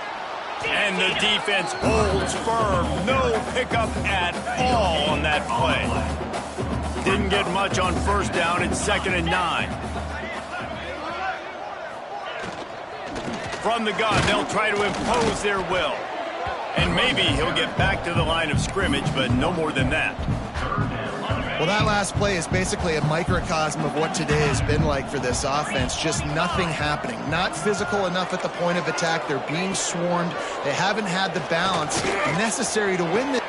And the defense holds firm. No pickup at all on that play. Didn't get much on 1st down. It's 2nd and 9. From the gun, they'll try to impose their will. And maybe he'll get back to the line of scrimmage, but no more than that. Well, that last play is basically a microcosm of what today has been like for this offense. Just nothing happening. Not physical enough at the point of attack. They're being swarmed. They haven't had the balance necessary to win this.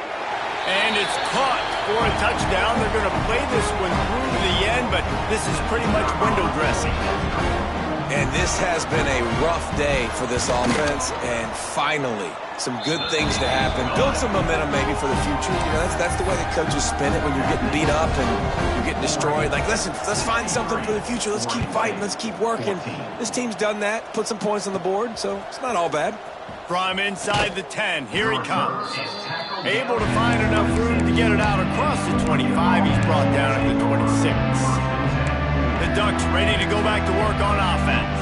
And it's caught for a touchdown. They're going to play this one through to the end, but this is pretty much window dressing. And this has been a rough day for this offense, and finally, some good things to happen. Build some momentum maybe for the future. You know, that's the way the coaches spin it when you're getting beat up and you're getting destroyed. Like, listen, let's find something for the future. Let's keep fighting. Let's keep working. This team's done that, put some points on the board, so it's not all bad. From inside the 10, here he comes. Able to find enough room to get it out across the 25. He's brought down at the 26. The Ducks ready to go back to work on offense.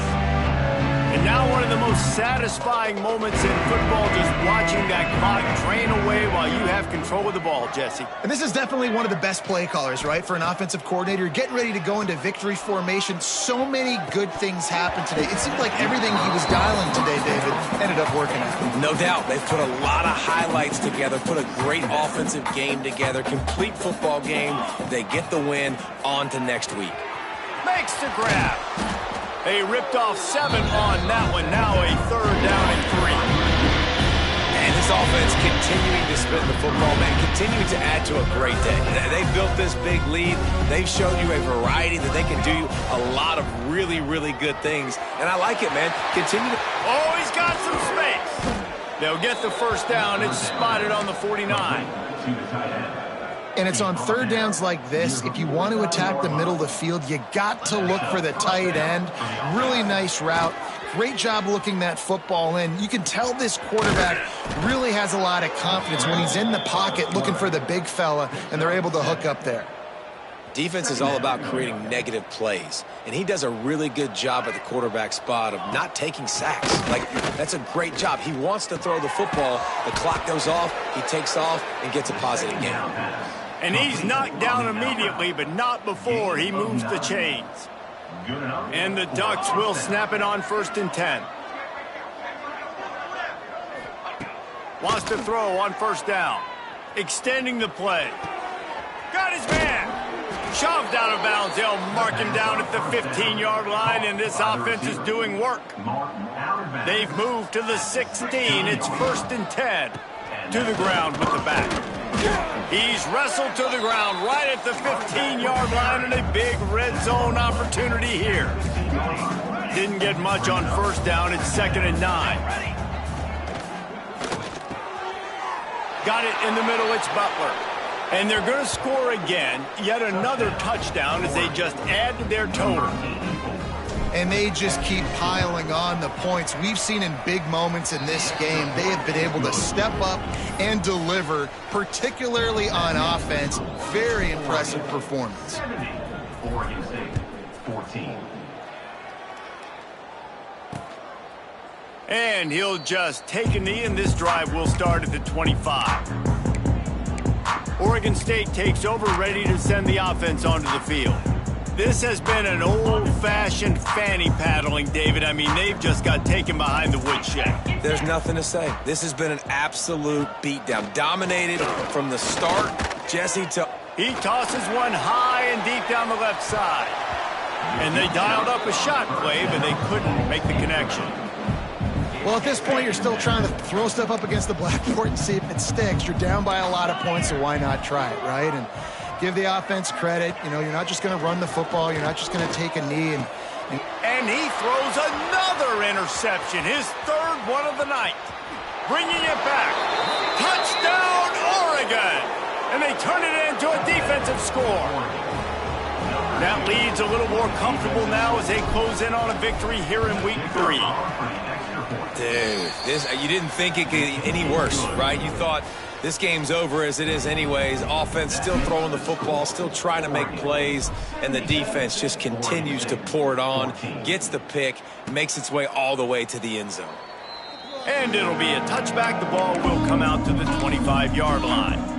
And And now one of the most satisfying moments in football, just watching that clock drain away while you have control of the ball, Jesse. And this is definitely one of the best play callers, right, for an offensive coordinator. Getting ready to go into victory formation. So many good things happened today. It seemed like everything he was dialing today, David, ended up working out. No doubt. They've put a lot of highlights together, put a great offensive game together, complete football game. They get the win. On to next week. Makes the grab. They ripped off 7 on that one. Now a 3rd down and 3. And this offense continuing to spin the football, man, continuing to add to a great day. They built this big lead. They've shown you a variety that they can do a lot of really, really good things. And I like it, man. Continue to... Oh, he's got some space. They'll get the first down. It's spotted on the 49. And it's on 3rd downs like this. If you want to attack the middle of the field, you got to look for the tight end. Really nice route. Great job looking that football in. You can tell this quarterback really has a lot of confidence when he's in the pocket looking for the big fella, and they're able to hook up there. Defense is all about creating negative plays, and he does a really good job at the quarterback spot of not taking sacks. Like, that's a great job. He wants to throw the football. The clock goes off, he takes off, and gets a positive gain. And he's knocked down immediately, but not before he moves the chains. And the Ducks will snap it on 1st and 10. Wants to throw on 1st down. Extending the play. Got his man. Shoved out of bounds. They'll mark him down at the 15-yard line, and this offense is doing work. They've moved to the 16. It's 1st and 10. To the ground with the back. He's wrestled to the ground right at the 15-yard line, and a big red zone opportunity here. Didn't get much on 1st down. It's 2nd and 9. Got it in the middle. It's Butler. And they're going to score again. Yet another touchdown as they just add to their total. And they just keep piling on the points. We've seen in big moments in this game, they have been able to step up and deliver, particularly on offense. Very impressive performance. Oregon State, 14. And he'll just take a knee, and this drive will start at the 25. Oregon State takes over, ready to send the offense onto the field. This has been an old-fashioned fanny paddling, David. I mean, they've just got taken behind the woodshed. There's nothing to say. This has been an absolute beatdown. Dominated from the start, Jesse, to... He tosses one high and deep down the left side. And they dialed up a shot play, but they couldn't make the connection. Well, at this point, you're still trying to throw stuff up against the blackboard and see if it sticks. You're down by a lot of points, so why not try it, right? And give the offense credit. You know, you're not just going to run the football. You're not just going to take a knee. And he throws another interception, his 3rd one of the night. Bringing it back. Touchdown, Oregon! And they turn it into a defensive score. That lead's a little more comfortable now as they close in on a victory here in week 3. Dude, you didn't think it could get any worse, right? You thought this game's over as it is anyways. Offense still throwing the football, still trying to make plays, and the defense just continues to pour it on, gets the pick, makes its way all the way to the end zone. And it'll be a touchback. The ball will come out to the 25-yard line.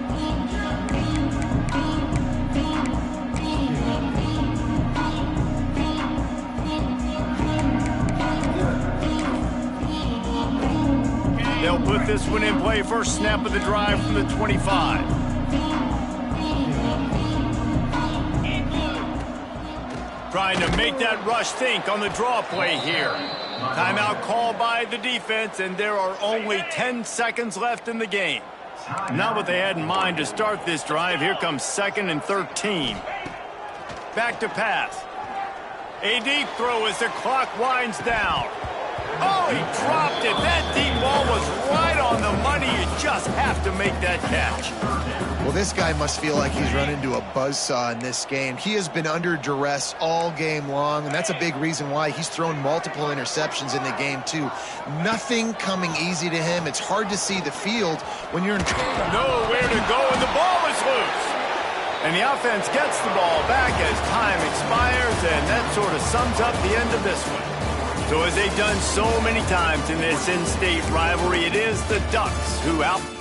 They'll put this one in play. First snap of the drive from the 25. Trying to make that rush think on the draw play here. Timeout called by the defense, and there are only 10 seconds left in the game. Not what they had in mind to start this drive. Here comes 2nd and 13. Back to pass. A deep throw as the clock winds down. Oh, he dropped it. That deep ball was right on the money. You just have to make that catch. Well, this guy must feel like he's run into a buzzsaw in this game. He has been under duress all game long, and that's a big reason why he's thrown multiple interceptions in the game, too. Nothing coming easy to him. It's hard to see the field when you're in trouble. Nowhere to go, and the ball is loose. And the offense gets the ball back as time expires, and that sort of sums up the end of this one. So as they've done so many times in this in-state rivalry, it is the Ducks who out